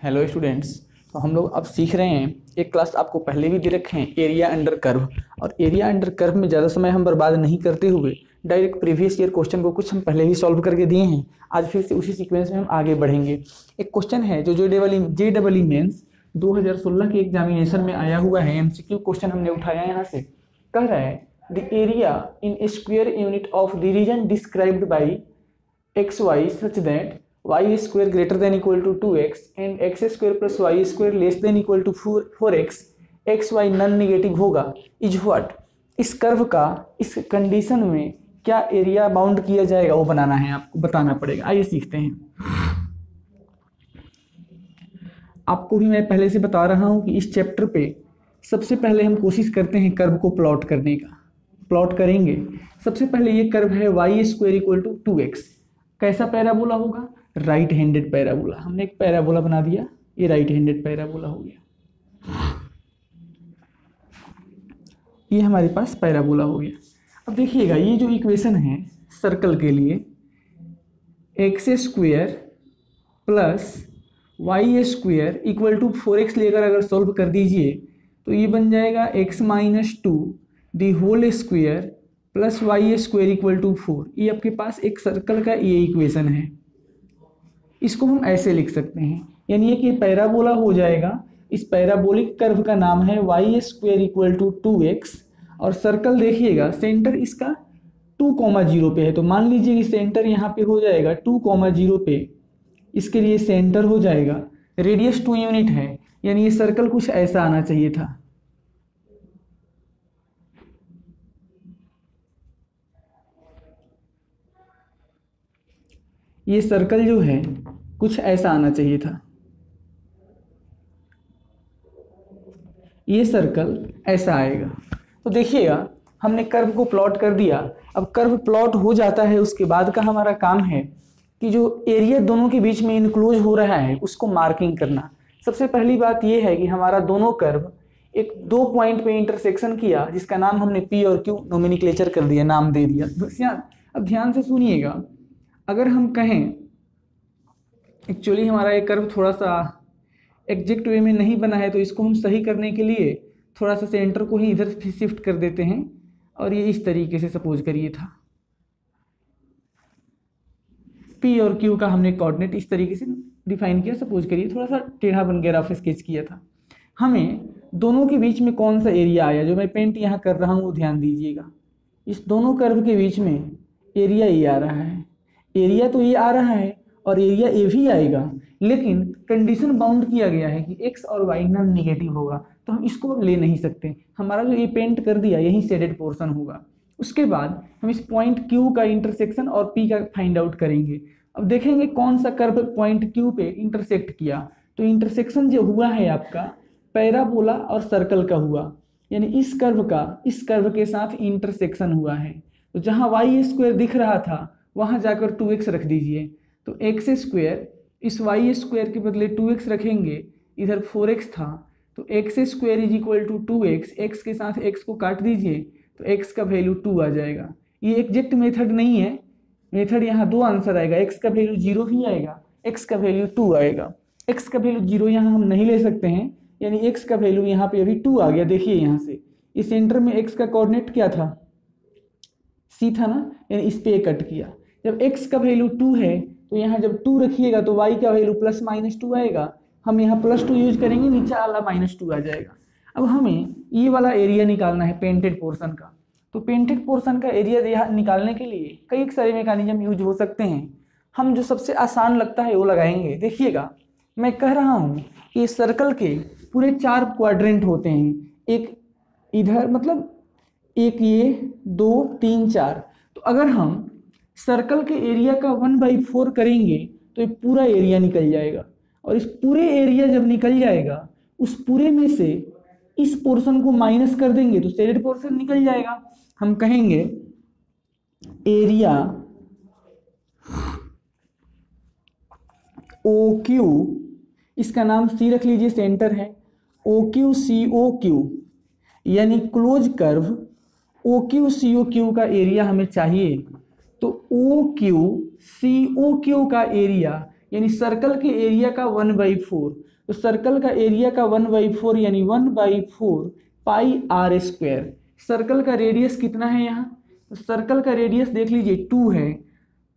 Hello students. तो हम लोग अब सीख रहे हैं, एक क्लास आपको पहले भी दे रखे हैं, एरिया अंडर कर्व। और एरिया अंडर कर्व में ज़्यादा समय हम बर्बाद नहीं करते हुए डायरेक्ट प्रीवियस ईयर क्वेश्चन को कुछ हम पहले ही सॉल्व करके दिए हैं। आज फिर से उसी सीक्वेंस में हम आगे बढ़ेंगे। एक क्वेश्चन है जो JEE मेंस 2016 के एग्जामिनेशन में आया हुआ है, MCQ क्वेश्चन हमने उठाया यहाँ से। कह रहा है the area in square unit of the region described by XY such that y square greater than equal to 2x and x square plus y square less than equal to 4x, xy non negative होगा is what. इस curve का इस condition में क्या area bound किया जाएगा वो बनाना है, आपको बताना पड़ेगा। आइए सीखते हैं। आपको भी मैं पहले से बता रहा हूं कि इस चैप्टर पे सबसे पहले हम कोशिश करते हैं कर्व को प्लॉट करने का। प्लॉट करेंगे सबसे पहले, ये कर्व है y square equal to 2x। कैसा पैराबोला होगा? Right handed parabola. हमने एक पैराबोला बना दिया, ये राइट हैंडेड पैराबोला हो गया। ये हमारे पास पैराबोला हो गया। अब देखिएगा ये जो इक्वेशन है सर्कल के लिए, x square plus y square equal to 4x लेकर अगर सॉल्व कर दीजिए तो ये बन जाएगा x minus 2 the whole square plus y square equal to 4। ये आपके पास एक सर्कल का ये इक्वेशन है। इसको हम ऐसे लिख सकते हैं, यानी कि पैराबोला हो जाएगा। इस पैराबोलिक कर्व का नाम है y square equal to 2x। और सर्कल देखिएगा सेंटर इसका 2,0 पे है, तो मान लीजिए कि सेंटर यहाँ पे हो जाएगा 2,0 पे। इसके लिए सेंटर हो जाएगा, रेडियस 2 यूनिट है, यानी ये सर्कल कुछ ऐसा आना चाहिए था। ये सर्कल जो है कुछ ऐसा आना चाहिए था। ये सर्कल ऐसा आएगा। तो देखिएगा हमने कर्व को प्लॉट कर दिया। अब कर्व प्लॉट हो जाता है, उसके बाद का हमारा काम है कि जो एरिया दोनों के बीच में इनक्लोज हो रहा है उसको मार्किंग करना। सबसे पहली बात यह है कि हमारा दोनों कर्व एक 2 पॉइंट पे इंटरसेक्शन किया, जिसका नाम हमने P और Q नोमेनक्लेचर कर दिया, नाम दे दिया। अब ध्यान से सुनिएगा, अगर हम कहें एक्चुअली हमारा ये कर्व थोड़ा सा एग्जैक्ट वे में नहीं बना है, तो इसको हम सही करने के लिए थोड़ा सा सेंटर को ही इधर से शिफ्ट कर देते हैं। और ये इस तरीके से सपोज करिए था, P और Q का हमने कोऑर्डिनेट इस तरीके से डिफाइन किया। सपोज करिए थोड़ा सा टेढ़ा बन गया, रफ स्केच किया था। हमें दोनों के बीच में कौन सा एरिया आया, जो मैं पेंट यहाँ कर रहा हूँ वो ध्यान दीजिएगा। इस दोनों कर्व के बीच में एरिया ये आ रहा है, एरिया तो ये आ रहा है और एरिया ये भी आएगा, लेकिन कंडीशन बाउंड किया गया है कि x और y नॉन नेगेटिव होगा, तो हम इसको अब ले नहीं सकते। हमारा जो ये पेंट कर दिया यही शेडेड पोर्शन होगा। उसके बाद हम इस पॉइंट Q का इंटरसेक्शन और P का फाइंड आउट करेंगे। अब देखेंगे कौन सा कर्व पॉइंट Q पे इंटरसेक्ट किया। तो इंटरसेक्शन जो हुआ है आपका पैराबोला और सर्कल का हुआ, यानी इस कर्व का इस कर्व के साथ इंटरसेक्शन हुआ है। तो जहाँ वाई स्क्वायर दिख रहा था वहाँ जाकर 2x रख दीजिए। तो एक्स स्क्वायर इस वाई स्क्वायर के बदले 2x रखेंगे, इधर 4x था, तो x square is equal to 2x। X के साथ x को काट दीजिए तो x का वैल्यू 2 आ जाएगा। ये एग्जैक्ट मेथड नहीं है, मेथड यहाँ 2 आंसर आएगा। x का वैल्यू 0 भी आएगा, x का वैल्यू 2 आएगा। x का वैल्यू 0 यहाँ हम नहीं ले सकते हैं, यानी x का वैल्यू यहाँ पे अभी 2 आ गया। देखिए यहाँ से इस सेंटर में x का कोऑर्डिनेट क्या था, c था ना, यानी इस पे कट किया। जब x का वैल्यू 2 है तो यहाँ जब 2 रखिएगा तो y का वैल्यू प्लस माइनस 2 आएगा। हम यहाँ प्लस 2 यूज करेंगे, नीचे वाला माइनस 2 आ जाएगा। अब हमें ये वाला एरिया निकालना है पेंटेड पोर्शन का। तो पेंटेड पोर्शन का एरिया निकालने के लिए कई सारे मैकेनिज्म यूज हो सकते हैं। हम जो सबसे आसान लगता है वो लगाएंगे। देखिएगा मैं कह रहा हूँ कि सर्कल के पूरे 4 क्वाड्रेंट होते हैं, एक इधर मतलब एक ये 2 3 4। तो अगर हम सर्कल के एरिया का 1/4 करेंगे तो ये पूरा एरिया निकल जाएगा। और इस पूरे एरिया जब निकल जाएगा, उस पूरे में से इस पोर्शन को माइनस कर देंगे तो शेडेड पोर्शन निकल जाएगा। हम कहेंगे एरिया OQ, इसका नाम C रख लीजिए, सेंटर है OQCOQ, यानी क्लोज कर्व OQCOQ का एरिया हमें चाहिए। तो OQCOQ का एरिया यानी सर्कल के एरिया का 1/4। तो सर्कल का एरिया का 1/4 यानी 1/4 पाई आर स्क्वायर। सर्कल का रेडियस कितना है यहाँ? तो सर्कल का रेडियस देख लीजिए 2 है,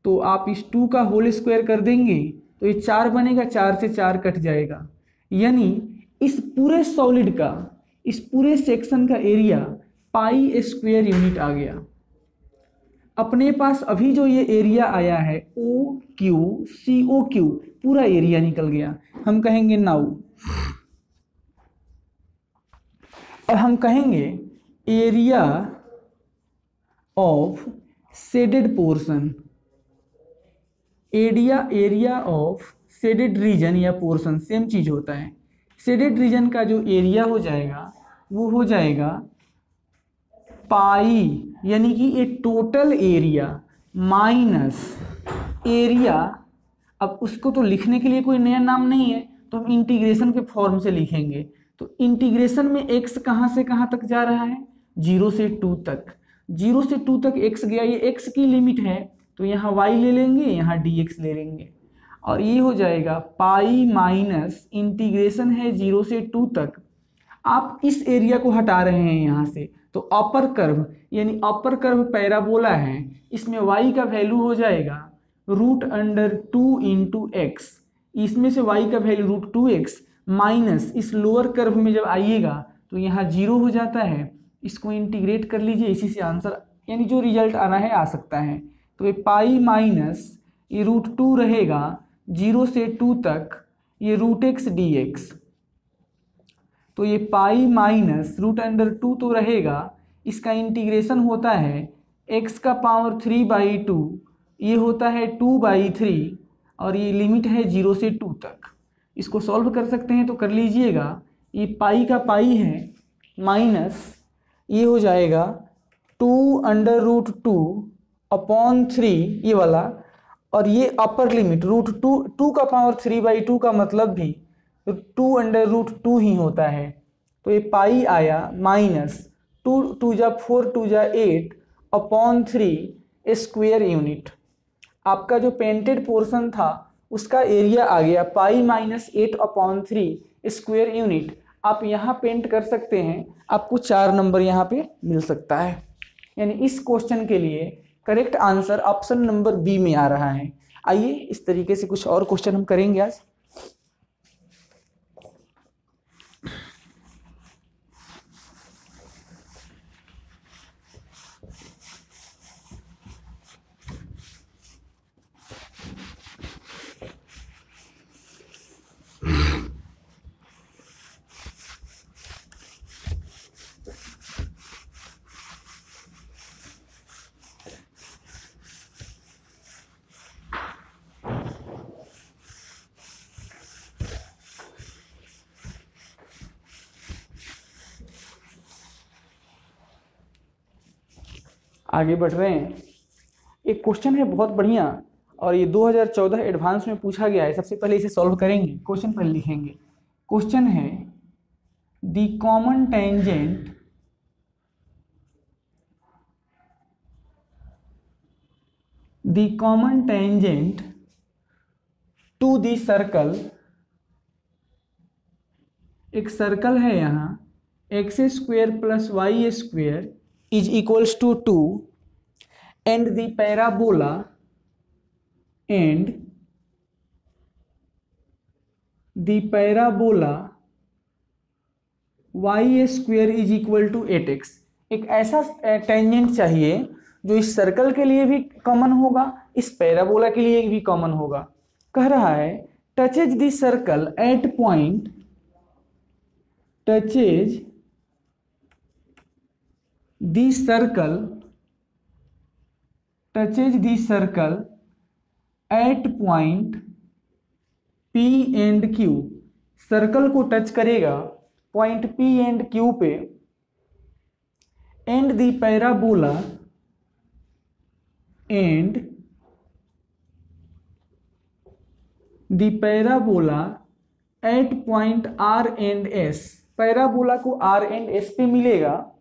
तो आप इस 2 का होल स्क्वायर कर देंगे तो ये 4 बनेगा, 4 से 4 कट जाएगा। यानी इस पूरे सॉलिड का, इस पूरे सेक्शन का एरिया पाई स्क्वायर यूनिट आ गया। अपने पास अभी जो ये एरिया आया है OQ पूरा एरिया निकल गया। हम कहेंगे नाउ, और हम कहेंगे area of shaded portion, area of shaded region या पोर्शन सेम चीज होता है। शेडेड रीजन का जो एरिया हो जाएगा वो हो जाएगा पाई, यानी कि ये टोटल एरिया माइनस एरिया। अब उसको तो लिखने के लिए कोई नया नाम नहीं है, तो हम इंटीग्रेशन के फॉर्म से लिखेंगे। तो इंटीग्रेशन में x कहाँ से कहाँ तक जा रहा है? 0 से 2 तक। 0 से 2 तक x गया, ये x की लिमिट है, तो यहाँ y ले लेंगे, यहाँ dx ले लेंगे, और ये हो जाएगा पाई माइनस इंटीग्रेशन है 0 से 2 तक। आप इस एरिया को हटा रहे हैं यहाँ से, तो अपर कर्व, यानी अपर कर्व पैराबोला है, इसमें y का वैल्यू हो जाएगा √2 इंटू एक्स। इसमें से y का वैल्यू √2x माइनस इस लोअर कर्व में जब आइएगा तो यहाँ 0 हो जाता है। इसको इंटीग्रेट कर लीजिए, इसी से आंसर यानी जो रिजल्ट आना है आ सकता है। तो ये पाई माइनस ये √2 रहेगा 0 से 2 तक, ये √x dx। तो ये पाई माइनस √2 तो रहेगा, इसका इंटीग्रेशन होता है x का पावर 3/2, ये होता है 2/3, और ये लिमिट है 0 से 2 तक। इसको सॉल्व कर सकते हैं तो कर लीजिएगा। ये पाई का पाई है माइनस ये हो जाएगा 2√2/3 ये वाला, और ये अपर लिमिट √2 का पावर 3/2 का मतलब भी 2√2 ही होता है। तो ये पाई आया माइनस 2 जा 4 2 जा 8/3 स्क्वायर यूनिट। आपका जो पेंटेड पोर्शन था उसका एरिया आ गया पाई माइनस 8/3 स्क्वायर यूनिट। आप यहाँ पेंट कर सकते हैं, आपको 4 नंबर यहाँ पे मिल सकता है। यानी इस क्वेश्चन के लिए correct answer option number B में आ रहा है। आइए इस तरीके से कुछ और क्वेश्चन हम करेंगे आज। आगे बढ़ रहे हैं। एक क्वेश्चन है बहुत बढ़िया, और ये 2014 एडवांस में पूछा गया है। सबसे पहले इसे सॉल्व करेंगे, क्वेश्चन पहले लिखेंगे। क्वेश्चन है the common tangent to the circle. एक सर्कल है यहाँ x² + y² is equals to 2 and the parabola y² is equal to 8x। एक ऐसा टेंजेंट चाहिए जो इस सर्कल के लिए भी कॉमन होगा, इस पैराबोला के लिए भी कॉमन होगा। कह रहा है touches the circle eight point, touches the circle at point P and Q। Circle को टच करेगा पॉइंट P and Q पे, and the parabola at point R and S। Parabola को R and S पे मिलेगा।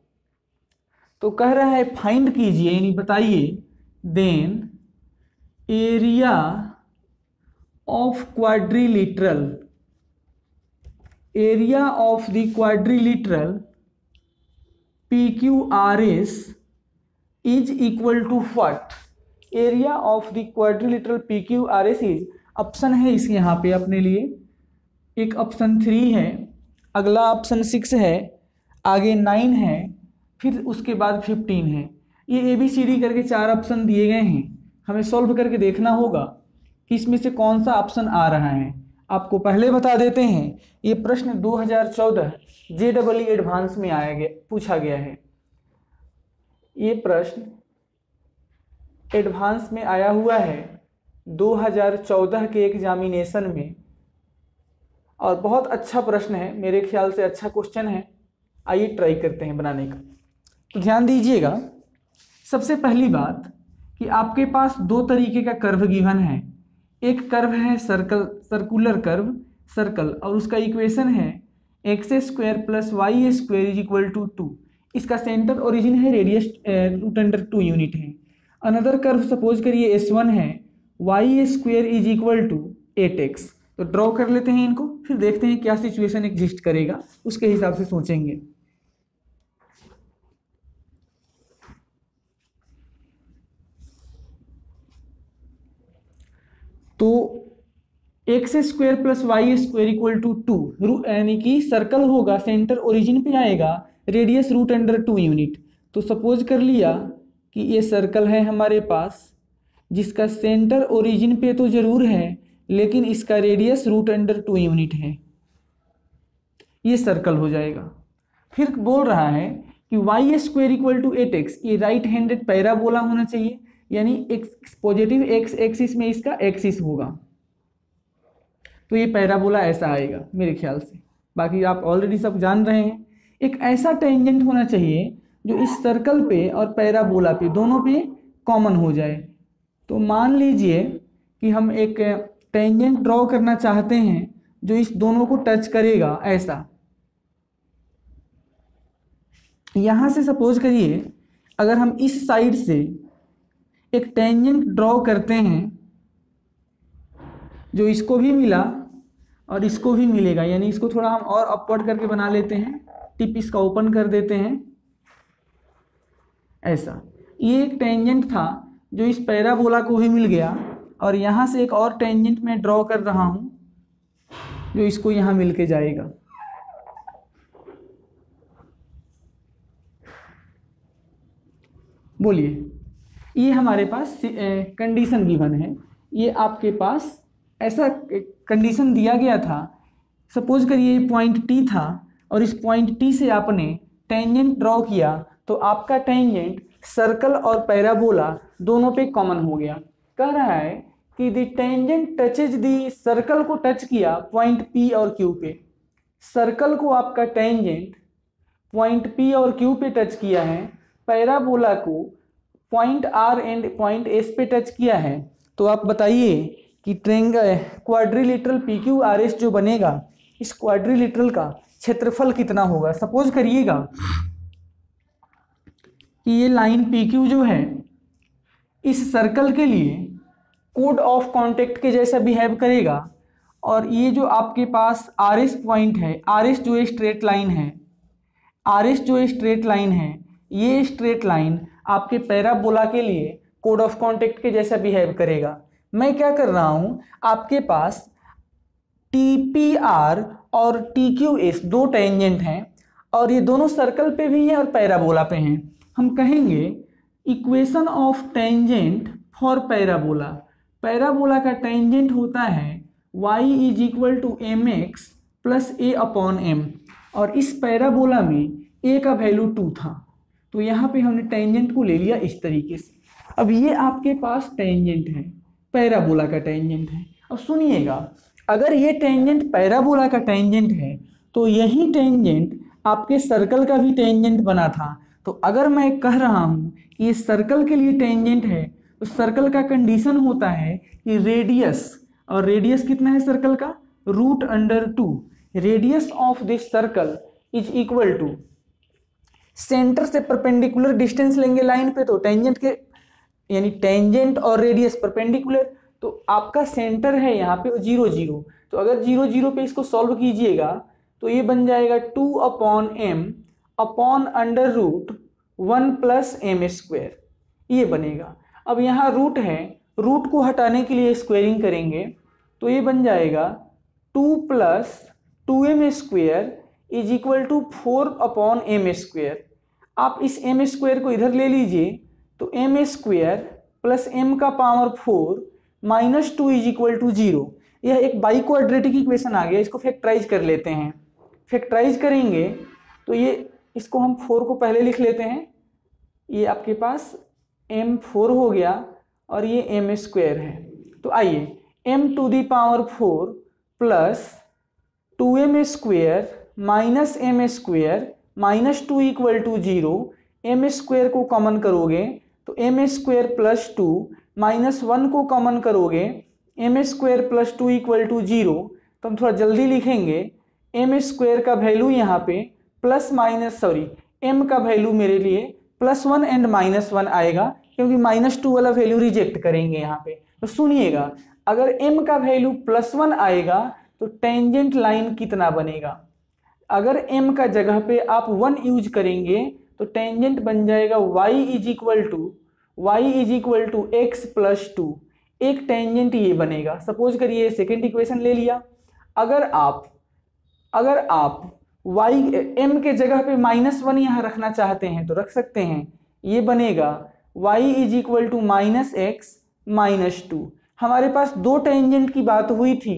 तो कह रहा है फाइंड कीजिए, यानी बताइए, then area of quadrilateral, area of the quadrilateral PQRS is equal to what? area of the quadrilateral PQRS is, option है इस यहाँ पे अपने लिए, एक ऑप्शन 3 है, अगला ऑप्शन 6 है, आगे 9 है, फिर उसके बाद 15 है। ये ABCD करके 4 ऑप्शन दिए गए हैं, हमें सॉल्व करके देखना होगा कि इसमें से कौन सा ऑप्शन आ रहा है। आपको पहले बता देते हैं, ये प्रश्न 2014 JEE एडवांस में पूछा गया है। ये प्रश्न एडवांस में आया हुआ है 2014 के एग्जामिनेशन में, और बहुत अच्छा प्रश्न है, मेरे ख्याल से अच्छा क्वेश्चन है। आइए ट्राई करते हैं बनाने का। तो ध्यान दीजिएगा, सबसे पहली बात कि आपके पास 2 तरीके का कर्व गिवन है। एक कर्व है सर्कुलर कर्व सर्कल, और उसका इक्वेशन है x² + y² = 2। इसका सेंटर ओरिजिन है, रेडियस √2 यूनिट है। अनदर कर्व सपोज करिए S1 है, y² = 8x। तो ड्रॉ कर लेते हैं इनको, फिर देखते हैं क्या सिचुएशन एग्जिस्ट करेगा, उसके हिसाब से सोचेंगे। तो x² + y² = 2, यानी कि सर्कल होगा, सेंटर ओरिजिन पे आएगा, रेडियस √2 यूनिट। तो सपोज कर लिया कि ये सर्कल है हमारे पास, जिसका सेंटर ओरिजिन पे तो जरूर है, लेकिन इसका रेडियस √2 यूनिट है। ये सर्कल हो जाएगा। फिर बोल रहा है कि y² = 8x, ये राइट हैंडेड पैराबोला होना चाहिए, यानी पॉजिटिव x एक्सिस में इसका एक्सिस होगा। तो ये पैराबोला ऐसा आएगा मेरे ख्याल से, बाकी आप ऑलरेडी सब जान रहे हैं। एक ऐसा टेंजेंट होना चाहिए जो इस सर्कल पे और पैराबोला पे दोनों पे कॉमन हो जाए। तो मान लीजिए कि हम एक टेंजेंट ड्रॉ करना चाहते हैं जो इस दोनों को टच करेगा, ऐसा। यहाँ से सपोज करिए अगर हम इस साइड से एक टेंजेंट ड्रॉ करते हैं जो इसको भी मिला और इसको भी मिलेगा, यानी इसको थोड़ा हम और अपवर्ड करके बना लेते हैं, टिप इसका ओपन कर देते हैं, ऐसा। ये एक टेंजेंट था जो इस पैराबोला को भी मिल गया, और यहाँ से एक और टेंजेंट मैं ड्रॉ कर रहा हूँ जो इसको यहाँ मिल के जाएगा। बोलिए, ये हमारे पास कंडीशन गिवन है। ये आपके पास ऐसा कंडीशन दिया गया था। सपोज करिए पॉइंट T था और इस पॉइंट T से आपने टेंजेंट ड्रॉ किया, तो आपका टेंजेंट सर्कल और पैराबोला दोनों पे कॉमन हो गया। कह रहा है कि the tangent touches the, circle को टच किया पॉइंट P और Q पे। सर्कल को आपका टेंजेंट पॉइंट P और Q पे टच किया है, पैराबोला को point R and point S पे टच किया है। तो आप बताइए कि क्वाड्रिलेटरल PQRS जो बनेगा, इस क्वाड्रिलेटरल का क्षेत्रफल कितना होगा। सपोज करिएगा कि ये लाइन PQ जो है इस सर्कल के लिए कोड ऑफ कॉन्टेक्ट के जैसा बिहेव करेगा, और ये जो आपके पास RS पॉइंट है, RS जो स्ट्रेट लाइन है, RS जो स्ट्रेट लाइन है, ये स्ट्रेट लाइन आपके पैराबोला के लिए कोड ऑफ कॉन्टेक्ट के जैसा बिहेव करेगा। मैं क्या कर रहा हूँ, आपके पास TPR और TQS दो टेंजेंट हैं, और ये दोनों सर्कल पे भी हैं और पैराबोला पे हैं। हम कहेंगे equation of tangent for parabola. Parabola का टेंजेंट होता है y = mx + a/m, और इस पैराबोला में a का वैल्यू 2 था, तो यहाँ पे हमने टेंजेंट को ले लिया इस तरीके से। अब ये आपके पास टेंजेंट है, पैराबोला का टेंजेंट है। अब सुनिएगा, अगर ये टेंजेंट पैराबोला का टेंजेंट है तो यही टेंजेंट आपके सर्कल का भी टेंजेंट बना था। तो अगर मैं कह रहा हूँ कि ये सर्कल के लिए टेंजेंट है, तो सर्कल का कंडीशन होता है कि रेडियस, और रेडियस कितना है सर्कल का, √2। Radius of this circle is equal to, center से परपेंडिकुलर डिस्टेंस लेंगे लाइन पे, तो टेंजेंट के यानी टेंजेंट और रेडियस परपेंडिकुलर, तो आपका सेंटर है यहाँ पे 0 0, तो अगर 0 0 पे इसको सॉल्व कीजिएगा तो ये बन जाएगा 2/m upon under root 1 + m², ये बनेगा। अब यहाँ रूट है, रूट को हटाने के लिए स्क्वायरिंग करेंगे तो ये बन जाएगा 2 + 2m² = 4/m²। आप इस m² को इधर ले लीजिए तो m² + m का पावर 4 - 2 = 0। यह एक बाइक्वाड्रेटिक इक्वेशन आ गया, इसको फैक्टराइज कर लेते हैं। फैक्टराइज करेंगे तो ये इसको हम 4 को पहले लिख लेते हैं, ये आपके पास m4 हो गया और ये m² है। तो आइए m⁴ + 2m² - m² - 2 = 0, m² को कॉमन करोगे तो m² + 2 -1 को कॉमन करोगे m² + 2 = 0। तो हम थोड़ा जल्दी लिखेंगे, m² का वैल्यू यहाँ पे m का वैल्यू मेरे लिए +1 एंड -1 आएगा, क्योंकि -2 वाला वैल्यू रिजेक्ट करेंगे यहाँ पे। तो सुनिएगा, अगर m का वैल्यू +1 आएगा तो टेंजेंट लाइन कितना बनेगा। अगर m का जगह पे आप 1 यूज करेंगे तो टेंजेंट बन जाएगा y = x + 2। एक टेंजेंट ये बनेगा। सपोज करिए सेकेंड इक्वेशन ले लिया, अगर आप m के जगह पे -1 यहाँ रखना चाहते हैं तो रख सकते हैं, ये बनेगा y = -x - 2। हमारे पास दो टेंजेंट की बात हुई थी,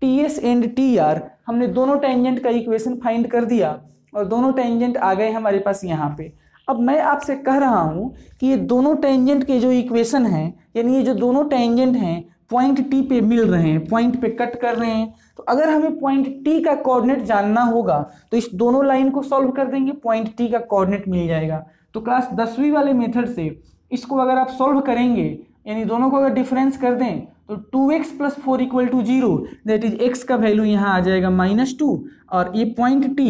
TS एंड TR। हमने दोनों टेंजेंट का इक्वेशन फाइंड कर दिया और दोनों टेंजेंट आ गए हमारे पास यहाँ पे। अब मैं आपसे कह रहा हूँ कि ये दोनों टेंजेंट के जो इक्वेशन हैं, यानी ये जो दोनों टेंजेंट हैं पॉइंट T पे मिल रहे हैं, पॉइंट पे कट कर रहे हैं। तो अगर हमें पॉइंट T का कोऑर्डिनेट जानना होगा तो इस दोनों लाइन को सॉल्व कर देंगे, पॉइंट T का कोऑर्डिनेट मिल जाएगा। तो क्लास 10वीं वाले मेथड से इसको अगर आप सॉल्व करेंगे, यानी दोनों को अगर डिफरेंस कर दें तो 2x + 4 = 0, दैट इज x का वैल्यू यहाँ आ जाएगा -2 और ये पॉइंट T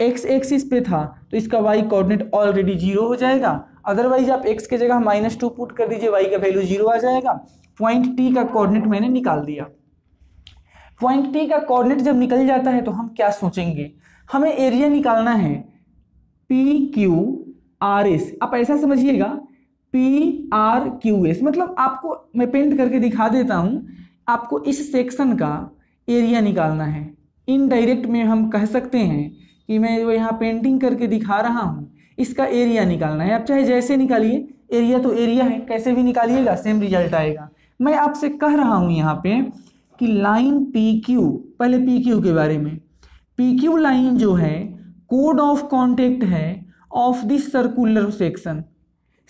x एक्सिस पे था तो इसका y कोऑर्डिनेट ऑलरेडी 0 हो जाएगा। अदरवाइज आप x के जगह -2 पुट कर दीजिए, y का वैल्यू 0 आ जाएगा। पॉइंट T का कोऑर्डिनेट मैंने निकाल दिया। पॉइंट T का कोऑर्डिनेट जब निकल जाता है तो हम क्या सोचेंगे, हमें एरिया निकालना है PQRS। आप ऐसा समझिएगा PRQS, मतलब आपको मैं पेंट करके दिखा देता हूं, आपको इस सेक्शन का एरिया निकालना है। इनडायरेक्ट में हम कह सकते हैं कि मैं वो यहाँ पेंटिंग करके दिखा रहा हूँ, इसका एरिया निकालना है। आप चाहे जैसे निकालिए, एरिया तो एरिया है, कैसे भी निकालिएगा सेम रिजल्ट आएगा। मैं आपसे कह रहा हूँ यहाँ पे कि लाइन PQ, पहले PQ के बारे में, PQ लाइन जो है कोड ऑफ कॉन्टेक्ट है of this circular section.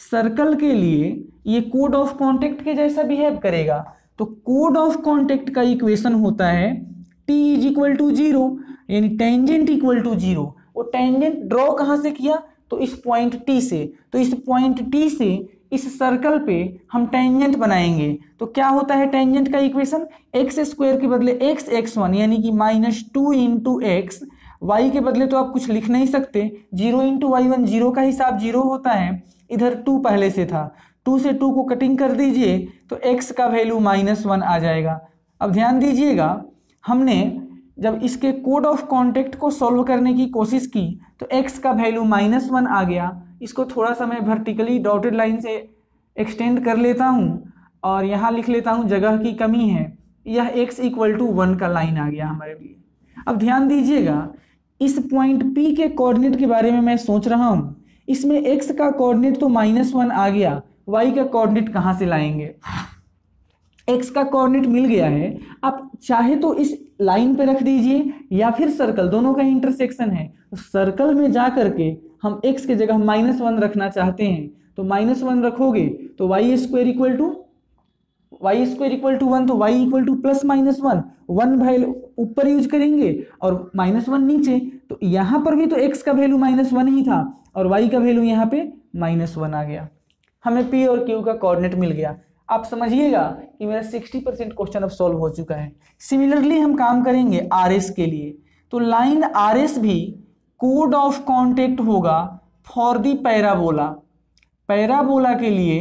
Circle के लिए ये कोड ऑफ कॉन्टेक्ट के जैसा बिहेव करेगा। तो कोड ऑफ कॉन्टेक्ट का इक्वेशन होता है T = 0, यानी टेंजेंट = 0। वो टेंजेंट ड्रॉ कहाँ से किया, तो इस पॉइंट T से। तो इस पॉइंट T से इस सर्कल पे हम टेंजेंट बनाएंगे तो क्या होता है टेंजेंट का इक्वेशन, x² के बदले x(x1) यानी कि -2 × x, y के बदले तो आप कुछ लिख नहीं सकते, 0 × y1, 0 का हिसाब 0 होता है, इधर 2 पहले से था, 2 से 2 को कटिंग कर दीजिए तो x का वैल्यू -1 आ जाएगा। अब ध्यान दीजिएगा, हमने जब इसके कोड ऑफ कॉन्टेक्ट को सॉल्व करने की कोशिश की तो x का वैल्यू -1 आ गया। इसको थोड़ा सा मैं वर्टिकली डॉटेड लाइन से एक्सटेंड कर लेता हूँ और यहाँ लिख लेता हूँ, जगह की कमी है, यह x = 1 का लाइन आ गया हमारे लिए। अब ध्यान दीजिएगा, इस पॉइंट P के कोऑर्डिनेट के बारे में मैं सोच रहा हूँ। इसमें x का कोऑर्डिनेट तो -1 आ गया, y का कोऑर्डिनेट कहाँ से लाएंगे। x का कोऑर्डिनेट मिल गया है, आप चाहे तो इस लाइन पे रख दीजिए या फिर सर्कल, दोनों का इंटरसेक्शन है। तो सर्कल में जा करके हम x के जगह -1 रखना चाहते हैं तो -1 रखोगे तो y² = 1, तो y = +-1 वैल्यू ऊपर यूज करेंगे और -1 नीचे। तो यहाँ पर भी तो x का वैल्यू -1 ही था और y का वैल्यू यहाँ पे -1 आ गया। हमें P और Q का कोऑर्डिनेट मिल गया। आप समझिएगा कि मेरा 60% क्वेश्चन अब सॉल्व हो चुका है। सिमिलरली हम काम करेंगे RS के लिए। तो लाइन RS भी कोड ऑफ कॉन्टेक्ट होगा फॉर दी पैराबोला। पैराबोला के लिए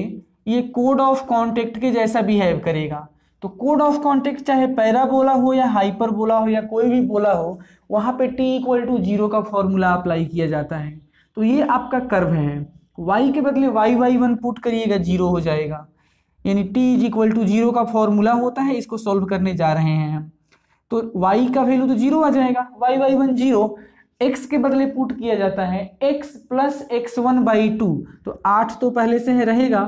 ये कोड ऑफ कॉन्टेक्ट के जैसा बिहेव करेगा। तो कोड ऑफ कॉन्टेक्ट चाहे पैराबोला हो या हाइपरबोला हो या कोई भी बोला हो, वहां पे t इक्वल टू 0 का फॉर्मूला अप्लाई किया जाता है। तो ये आपका कर्व है, y के बदले y1 पुट करिएगा 0 हो जाएगा, यानी t इज इक्वल टू 0 का फॉर्मूला होता है। इसको सॉल्व करने जा रहे हैं हम, तो y का वैल्यू तो 0 आ जाएगा, y1 0, x के बदले पुट किया जाता है x प्लस x1/2, तो 8 तो पहले से है रहेगा,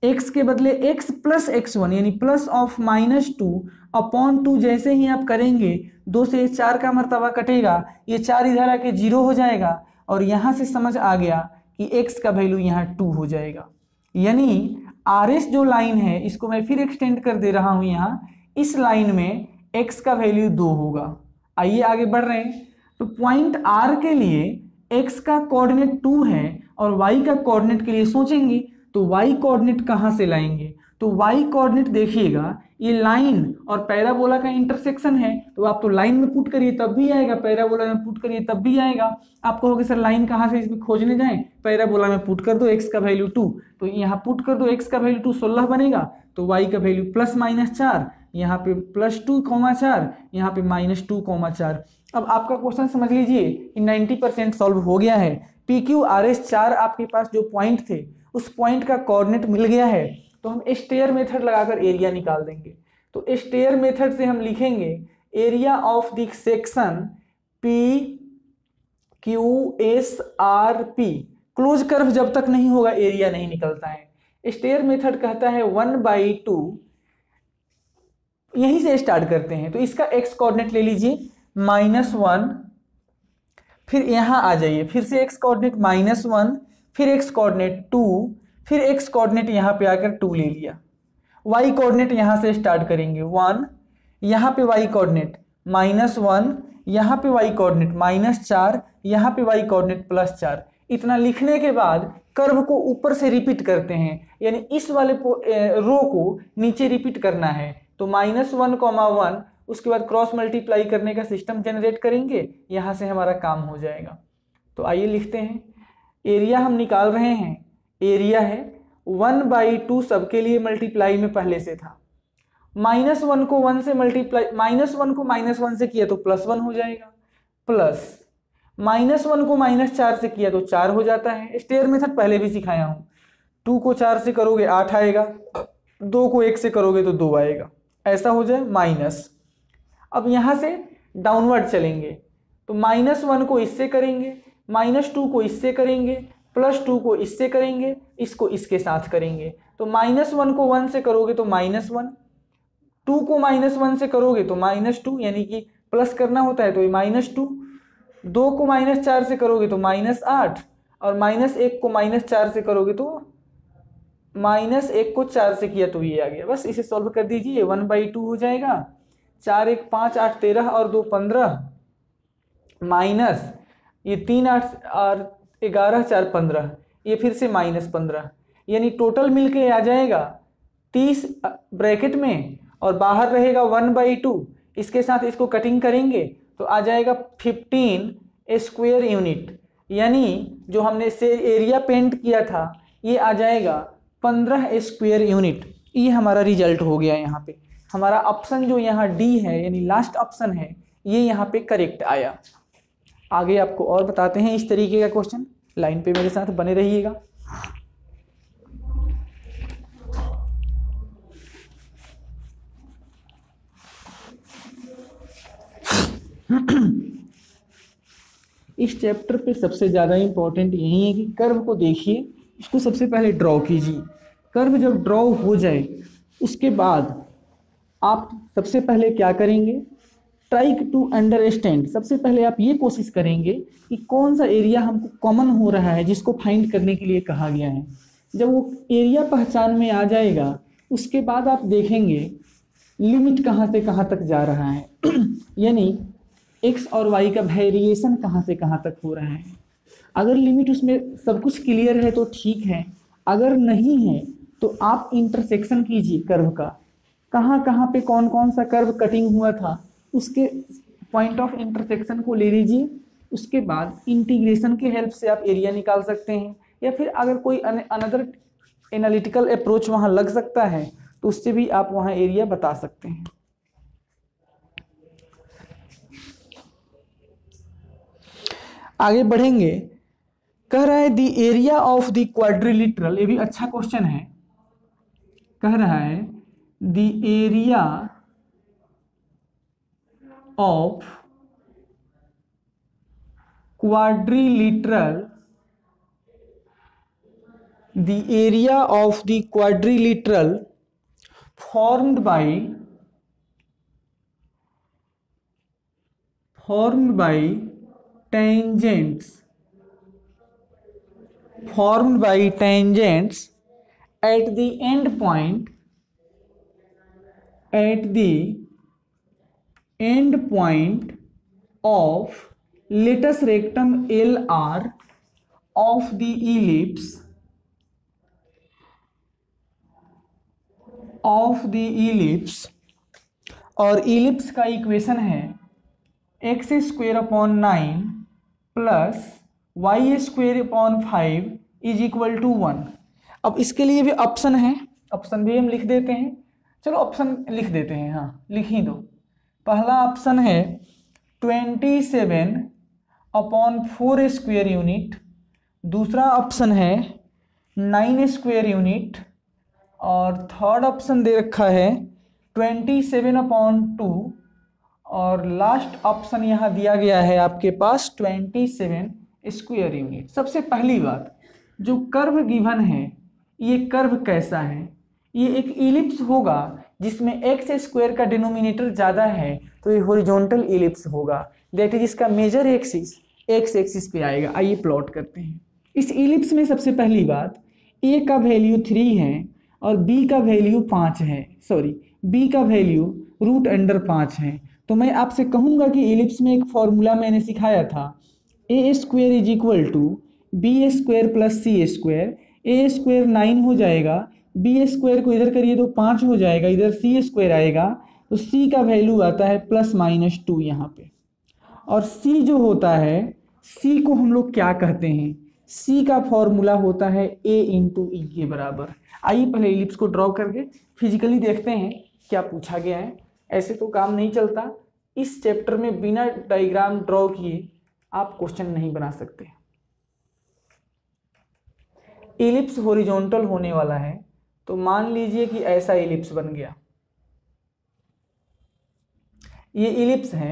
x के बदले x प्लस x1 यानी प्लस ऑफ -2 अपॉन 2, जैसे ही आप करेंगे 2 से 4 का मर्तबा कटेगा, ये 4 इधर आके 0 हो जाएगा, और यहाँ से समझ आ गया कि x का वैल्यू यहाँ 2 हो जाएगा। यानी RS जो लाइन है इसको मैं फिर एक्सटेंड कर दे रहा हूँ यहाँ, इस लाइन में x का वैल्यू 2 होगा। आइए आगे बढ़ रहे हैं, तो पॉइंट R के लिए x का कोऑर्डिनेट 2 है और y का कोऑर्डिनेट के लिए सोचेंगे तो y कोऑर्डिनेट कहाँ से लाएंगे, तो y कोऑर्डिनेट देखिएगा, ये लाइन और पैराबोला का इंटरसेक्शन है, तो आप तो लाइन में पुट करिए तब भी आएगा, पैराबोला में पुट करिए तब भी आएगा। आप कहोगे सर लाइन कहाँ से इसमें खोजने जाएं, पैराबोला में पुट कर दो x का वैल्यू 2, तो यहाँ पुट कर दो x का वैल्यू 2 16 बनेगा, तो y का वैल्यू +-4, यहाँ पे +2,4, यहाँ पे -2,4। अब आपका क्वेश्चन समझ लीजिए कि 90% सॉल्व हो गया है। PQRS 4 आपके पास जो पॉइंट थे उस पॉइंट का कोऑर्डिनेट मिल गया है, तो हम स्टेयर मेथड लगाकर एरिया निकाल देंगे। तो स्टेयर मेथड से हम लिखेंगे area of the section PQSRP, close curve जब तक नहीं होगा एरिया नहीं निकलता है। स्टेयर मेथड कहता है 1/2, यहीं से स्टार्ट करते हैं, तो इसका x कोऑर्डिनेट ले लीजिए -1, फिर यहाँ आ जाइए, फिर से x कोऑर्डिनेट -1, फिर x कोऑर्डिनेट 2, फिर x कोऑर्डिनेट यहाँ पे आकर 2 ले लिया। y कोऑर्डिनेट यहाँ से स्टार्ट करेंगे 1, यहाँ पे y कोऑर्डिनेट -1, यहाँ पे y कोऑर्डिनेट -4, यहाँ पे y कोऑर्डिनेट +4। इतना लिखने के बाद कर्व को ऊपर से रिपीट करते हैं, यानी इस वाले रो को नीचे रिपीट करना है, तो -1,1, उसके बाद क्रॉस मल्टीप्लाई करने का सिस्टम जनरेट करेंगे, यहाँ से हमारा काम हो जाएगा। तो आइए लिखते हैं, एरिया हम निकाल रहे हैं, एरिया है 1/2, सबके लिए मल्टीप्लाई में पहले से था, -1 को 1 से मल्टीप्लाई, -1 को -1 से किया तो +1 हो जाएगा, प्लस -1 को -4 से किया तो 4 हो जाता है। स्टेयर मेथड पहले भी सिखाया हूँ, 2 को 4 से करोगे 8 आएगा, 2 को 1 से करोगे तो 2 आएगा, ऐसा हो जाए माइनस। अब यहाँ से डाउनवर्ड चलेंगे, तो -1 को इससे करेंगे, -2 को इससे करेंगे, +2 को इससे करेंगे, इसको इसके साथ करेंगे, तो -1 को 1 से करोगे तो -1, 2 को -1 से करोगे तो -2, यानी कि प्लस करना होता है तो -2, 2 को -4 से करोगे तो -8, और -1 को -4 से करोगे तो -1 को 4 से किया तो ये आ गया। बस इसे सॉल्व कर दीजिए, 1/2 हो जाएगा, 4 1 5 8 13 और 2 15, माइनस ये 3 8 और 11 4 15, ये फिर से -15, यानी टोटल मिलके आ जाएगा 30 ब्रैकेट में, और बाहर रहेगा 1/2, इसके साथ इसको कटिंग करेंगे तो आ जाएगा 15 स्क्वायर यूनिट, यानी जो हमने से एरिया पेंट किया था ये आ जाएगा 15 स्क्वायर यूनिट। ये हमारा रिजल्ट हो गया। यहाँ पे हमारा ऑप्शन जो यहाँ डी है यानी लास्ट ऑप्शन है, ये यहाँ पे करेक्ट आया। आगे आपको और बताते हैं इस तरीके का क्वेश्चन, लाइन पे मेरे साथ बने रहिएगा। इस चैप्टर पे सबसे ज़्यादा इम्पोर्टेंट यही है कि कर्व को देखिए, इसको सबसे पहले ड्रॉ कीजिए। कर्व जब ड्रॉ हो जाए उसके बाद आप सबसे पहले क्या करेंगे, ट्राई टू अंडरस्टैंड। सबसे पहले आप ये कोशिश करेंगे कि कौन सा एरिया हमको कॉमन हो रहा है जिसको फाइंड करने के लिए कहा गया है। जब वो एरिया पहचान में आ जाएगा उसके बाद आप देखेंगे लिमिट कहाँ से कहाँ तक जा रहा है यानी x और y का वेरिएशन कहाँ से कहाँ तक हो रहा है। अगर लिमिट उसमें सब कुछ क्लियर है तो ठीक है, अगर नहीं है तो आप इंटरसेक्शन कीजिए कर्व का, कहाँ कहाँ पे कौन कौन सा कर्व कटिंग हुआ था उसके पॉइंट ऑफ इंटरसेक्शन को ले लीजिए। उसके बाद इंटीग्रेशन के हेल्प से आप एरिया निकाल सकते हैं, या फिर अगर कोई अनदर एनालिटिकल अप्रोच वहाँ लग सकता है तो उससे भी आप वहां एरिया बता सकते हैं। आगे बढ़ेंगे, कह रहा है the area of the quadrilateral, ये भी अच्छा क्वेश्चन है। कह रहा है the area of quadrilateral, the area of the quadrilateral formed by tangents at the end point of latus rectum LR of the ellipse और इलिप्स का इक्वेशन है x² 9 + y² 5 = 1। अब इसके लिए भी ऑप्शन है, ऑप्शन भी हम लिख देते हैं। चलो ऑप्शन लिख देते हैं, हाँ लिख ही दो। पहला ऑप्शन है 27/4 स्क्वायर यूनिट, दूसरा ऑप्शन है 9 स्क्वायर यूनिट, और थर्ड ऑप्शन दे रखा है 27/2, और लास्ट ऑप्शन यहाँ दिया गया है आपके पास 27 स्क्वायर यूनिट। सबसे पहली बात, जो कर्व गिवन है ये कर्व कैसा है? ये एक इलिप्स होगा जिसमें एक्स स्क्वायर का डिनोमिनेटर ज़्यादा है, तो ये हॉरिजॉन्टल इलिप्स होगा। दैट इज इसका मेजर एक्सिस एक्स एक्सिस पे आएगा। आइए प्लॉट करते हैं। इस इलिप्स में सबसे पहली बात, ए का वैल्यू 3 है और बी का वैल्यू 5 है, सॉरी बी का वैल्यू √5 है। तो मैं आपसे कहूँगा कि इलिप्स में एक फॉर्मूला मैंने सिखाया था, a² = b² + c²। a² 9 हो जाएगा, b² को इधर करिए तो 5 हो जाएगा, इधर c² आएगा, तो c का वैल्यू आता है +-2 यहाँ पे। और c जो होता है, c को हम लोग क्या कहते हैं? c का फॉर्मूला होता है a × e के बराबर। आइए पहले इलिप्स को ड्रॉ करके फिजिकली देखते हैं क्या पूछा गया है। ऐसे तो काम नहीं चलता, इस चैप्टर में बिना डायग्राम ड्रॉ किए आप क्वेश्चन नहीं बना सकते। इलिप्स हॉरिजॉन्टल होने वाला है, तो मान लीजिए कि ऐसा इलिप्स बन गया। ये इलिप्स है,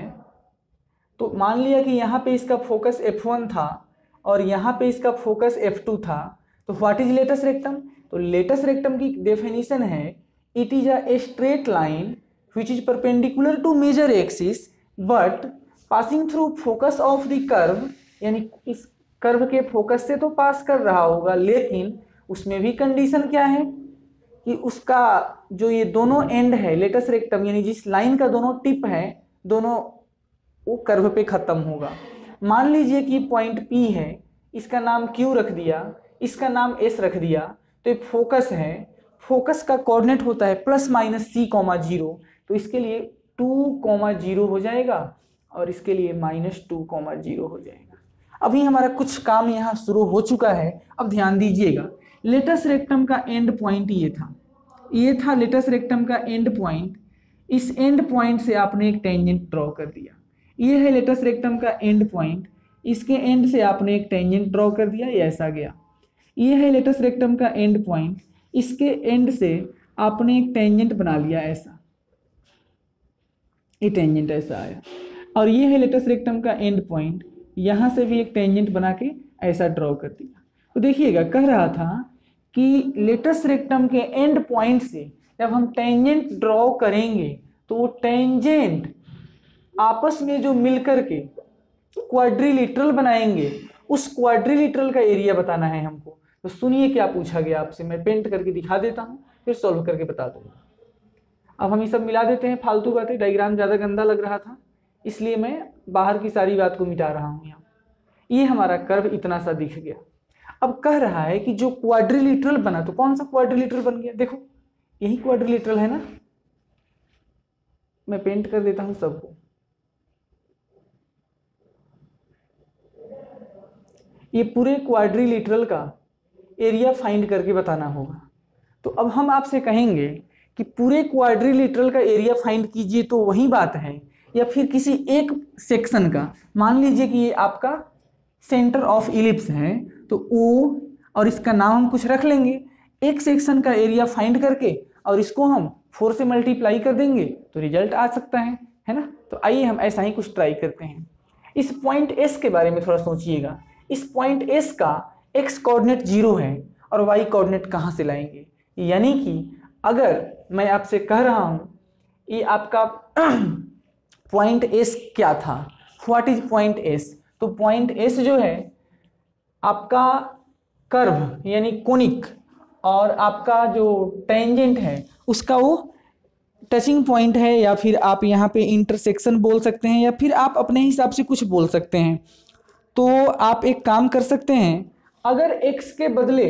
तो मान लिया कि यहाँ पे इसका फोकस F1 था और यहाँ पे इसका फोकस F2 था, तो व्हाट इज लेटस रेक्टम? तो लेटस रेक्टम की डेफिनेशन है, it is a straight line which is perpendicular to major axis but passing through focus of the curve, यानी इस कर्व के फोकस से तो पास कर रहा होगा, लेकिन उसमें भी कंडीशन क्या है कि उसका जो ये दोनों एंड है लेटस रेक्टम, यानी जिस लाइन का दोनों टिप है, दोनों वो कर्व पे खत्म होगा। मान लीजिए कि पॉइंट P है, इसका नाम Q रख दिया, इसका नाम S रख दिया, तो ये फोकस है। फोकस का कोऑर्डिनेट होता है +-c, 0, तो इसके लिए 2, 0 हो जाएगा और इसके लिए -2, 0 हो जाएगा। अभी हमारा कुछ काम यहाँ शुरू हो चुका है। अब ध्यान दीजिएगा, लेटस रेक्टम का एंड पॉइंट ये था लेटस रेक्टम का एंड पॉइंट। इस एंड पॉइंट से आपने एक टेंजेंट ड्रॉ कर दिया। ये है लेटस रेक्टम का एंड पॉइंट, इसके एंड से आपने एक टेंजेंट ड्रॉ कर दिया, ये ऐसा गया। ये है लेटस रेक्टम का एंड पॉइंट, इसके एंड से आपने एक टेंजेंट बना लिया ऐसा, ये टेंजेंट ऐसा आया। और ये है लेटस रेक्टम का एंड पॉइंट, यहाँ से भी एक टेंजेंट बना के ऐसा ड्रॉ कर दिया। तो देखिएगा, कह रहा था कि लेटस रेक्टम के एंड पॉइंट से जब हम टेंजेंट ड्रॉ करेंगे तो वो टेंजेंट आपस में जो मिलकर के क्वाड्रिलेटरल बनाएंगे, उस क्वाड्रिलेटरल का एरिया बताना है हमको। तो सुनिए क्या पूछा गया आपसे, मैं पेंट करके दिखा देता हूँ, फिर सॉल्व करके बता दूंगा। अब हम ये सब मिला देते हैं, फालतू बातें, डायग्राम ज़्यादा गंदा लग रहा था इसलिए मैं बाहर की सारी बात को मिटा रहा हूँ यहाँ। ये हमारा कर्व इतना सा दिख गया। अब कह रहा है कि जो क्वाड्रिलेटरल बना, तो कौन सा क्वाड्रिलेटरल बन गया? देखो यही क्वाड्रिलेटरल है ना, मैं पेंट कर देता हूँ सबको। ये पूरे क्वाड्रिलेटरल का एरिया फाइंड करके बताना होगा। तो अब हम आपसे कहेंगे कि पूरे क्वाड्रिलेटरल का एरिया फाइंड कीजिए तो वही बात है, या फिर किसी एक सेक्शन का, मान लीजिए कि ये आपका सेंटर ऑफ इलिप्स है तो ओ, और इसका नाम हम कुछ रख लेंगे, एक सेक्शन का एरिया फाइंड करके और इसको हम 4 से मल्टीप्लाई कर देंगे तो रिजल्ट आ सकता है ना। तो आइए हम ऐसा ही कुछ ट्राई करते हैं। इस पॉइंट एस के बारे में थोड़ा सोचिएगा। इस पॉइंट एस का एक्स कोऑर्डिनेट 0 है और वाई कोऑर्डिनेट कहाँ से लाएंगे, यानी कि अगर मैं आपसे कह रहा हूँ ये आपका पॉइंट एस क्या था, व्हाट इज पॉइंट एस, तो पॉइंट एस जो है आपका कर्व यानी कोनिक और आपका जो टेंजेंट है उसका वो टचिंग पॉइंट है, या फिर आप यहाँ पे इंटरसेक्शन बोल सकते हैं, या फिर आप अपने हिसाब से कुछ बोल सकते हैं। तो आप एक काम कर सकते हैं, अगर x के बदले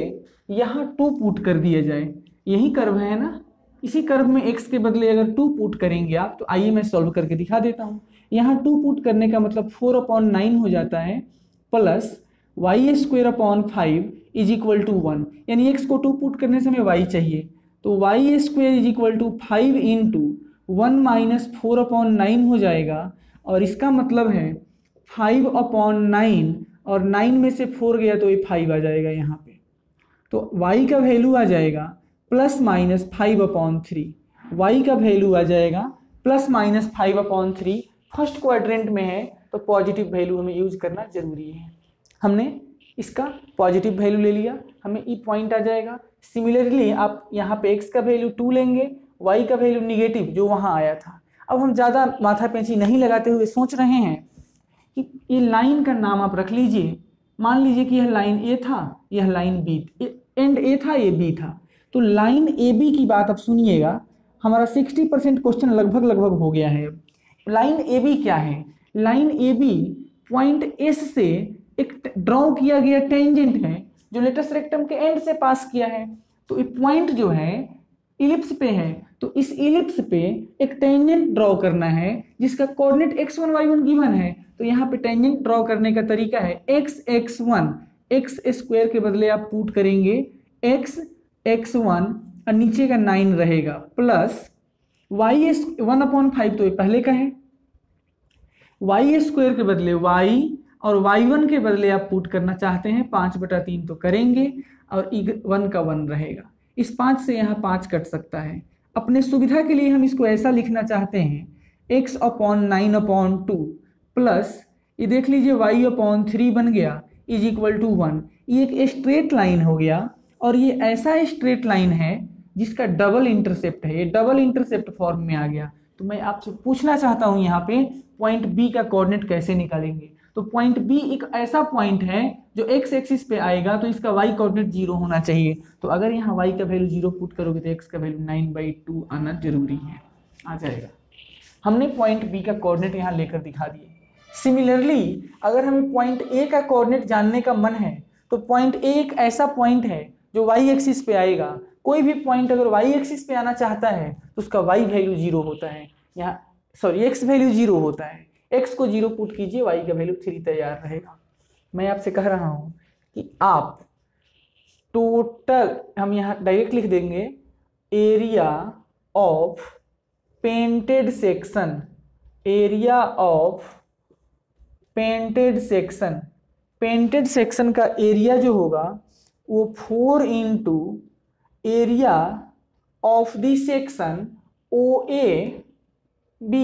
यहाँ 2 पुट कर दिया जाए, यही कर्व है ना, इसी कर्व में x के बदले अगर 2 पुट करेंगे आप, तो आइए मैं सॉल्व करके दिखा देता हूँ। यहाँ 2 पुट करने का मतलब 4/9 हो जाता है, प्लस y² 5 = 1, यानी x को 2 पुट करने से हमें y चाहिए, तो y² = 5 × 1 - 4/9 हो जाएगा, और इसका मतलब है 5/9, और 9 में से 4 गया तो ये 5 आ जाएगा यहाँ पे, तो y का वैल्यू आ जाएगा ±5/3, y का वैल्यू आ जाएगा ±5/3। फर्स्ट क्वाड्रेंट में है तो पॉजिटिव वैल्यू हमें यूज करना जरूरी है। हमने इसका पॉजिटिव वैल्यू ले लिया, हमें ई पॉइंट आ जाएगा। सिमिलरली आप यहाँ पे x का वैल्यू 2 लेंगे, y का वैल्यू निगेटिव जो वहाँ आया था। अब हम ज़्यादा माथा पेंची नहीं लगाते हुए सोच रहे हैं कि ये लाइन का नाम आप रख लीजिए। मान लीजिए कि यह लाइन ए था, यह लाइन बी, एंड ए था, ये बी था, तो लाइन ए बी की बात अब सुनिएगा। हमारा 60% क्वेश्चन लगभग हो गया है। लाइन ए बी क्या है, line A B point S से एक ड्रॉ किया गया टेंजेंट है जो लेटस रेक्टम के एंड से पास किया है। तो ये पॉइंट जो है इलिप्स पे है, तो इस इलिप्स पे एक टेंजेंट ड्रॉ करना है जिसका कोऑर्डिनेट x1 y1 गिवन है। तो यहाँ पे टेंजेंट ड्रॉ करने का तरीका है x(x1), x² के बदले आप पुट करेंगे x(x1) और नीचे का 9 रहेगा, प्लस y1/5, तो ये पहले का है, y² के बदले y, और y1 के बदले आप पुट करना चाहते हैं 5/3 तो करेंगे, और 1 का 1 रहेगा। इस 5 से यहाँ 5 कट सकता है। अपने सुविधा के लिए हम इसको ऐसा लिखना चाहते हैं x/9/2 प्लस ये देख लीजिए y/3 बन गया = 1। ये एक स्ट्रेट लाइन हो गया, और ये ऐसा स्ट्रेट लाइन है जिसका डबल इंटरसेप्ट है, ये डबल इंटरसेप्ट फॉर्म में आ गया। तो मैं आपसे पूछना चाहता हूँ यहाँ पे पॉइंट बी का कोऑर्डिनेट कैसे निकालेंगे। तो पॉइंट बी एक ऐसा पॉइंट है जो x एक्सिस पे आएगा, तो इसका y कोऑर्डिनेट 0 होना चाहिए। तो अगर यहाँ y का वैल्यू 0 पुट करोगे तो x का वैल्यू 9/2 आना जरूरी है, आ जाएगा। हमने पॉइंट बी का कोऑर्डिनेट यहाँ लेकर दिखा दिए। सिमिलरली अगर हमें पॉइंट ए का कोऑर्डिनेट जानने का मन है, तो पॉइंट ए एक ऐसा पॉइंट है जो y एक्सिस पे आएगा। कोई भी पॉइंट अगर y एक्सिस पे आना चाहता है तो उसका y वैल्यू 0 होता है, यहाँ सॉरी x वैल्यू 0 होता है। x को 0 पुट कीजिए, y का वैल्यू 3 तैयार रहेगा। मैं आपसे कह रहा हूँ कि आप टोटल, हम यहाँ डायरेक्ट लिख देंगे area of painted section, area of painted section, painted section का एरिया जो होगा वो 4 × area of the section OAB।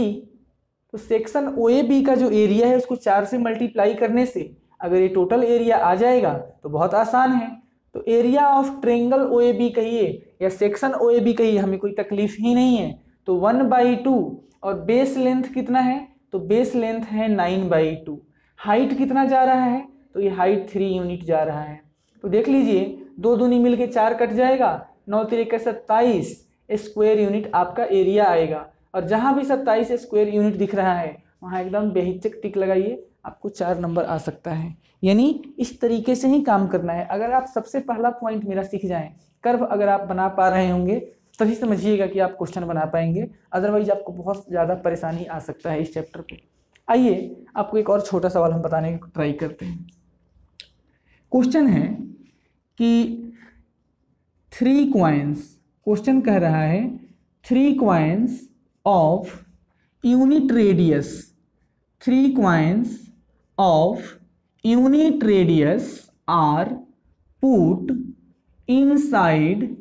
तो सेक्शन OAB का जो एरिया है उसको 4 से मल्टीप्लाई करने से अगर ये टोटल एरिया आ जाएगा तो बहुत आसान है। तो एरिया ऑफ ट्रायंगल OAB कहिए या सेक्शन OAB कहिए, हमें कोई तकलीफ ही नहीं है। तो 1/2, और बेस लेंथ कितना है, तो बेस लेंथ है 9/2। हाइट कितना जा रहा है, तो ये हाइट 3 यूनिट जा रहा है। तो देख लीजिए 2 दूनी मिल के 4 कट जाएगा, 9 × 27 स्क्वायर यूनिट आपका एरिया आएगा। और जहाँ भी 27 स्क्वायर यूनिट दिख रहा है वहाँ एकदम बेहिचक टिक लगाइए, आपको 4 नंबर आ सकता है। यानी इस तरीके से ही काम करना है। अगर आप सबसे पहला पॉइंट मेरा सीख जाएं, कर्व अगर आप बना पा रहे होंगे तभी समझिएगा कि आप क्वेश्चन बना पाएंगे, अदरवाइज आपको बहुत ज़्यादा परेशानी आ सकता है इस चैप्टर पे। आइए आपको एक और छोटा सवाल हम बताने की ट्राई करते हैं। क्वेश्चन है कि 3 कॉइन्स, क्वेश्चन कह रहा है 3 coins of unit radius, 3 coins of unit radius are put inside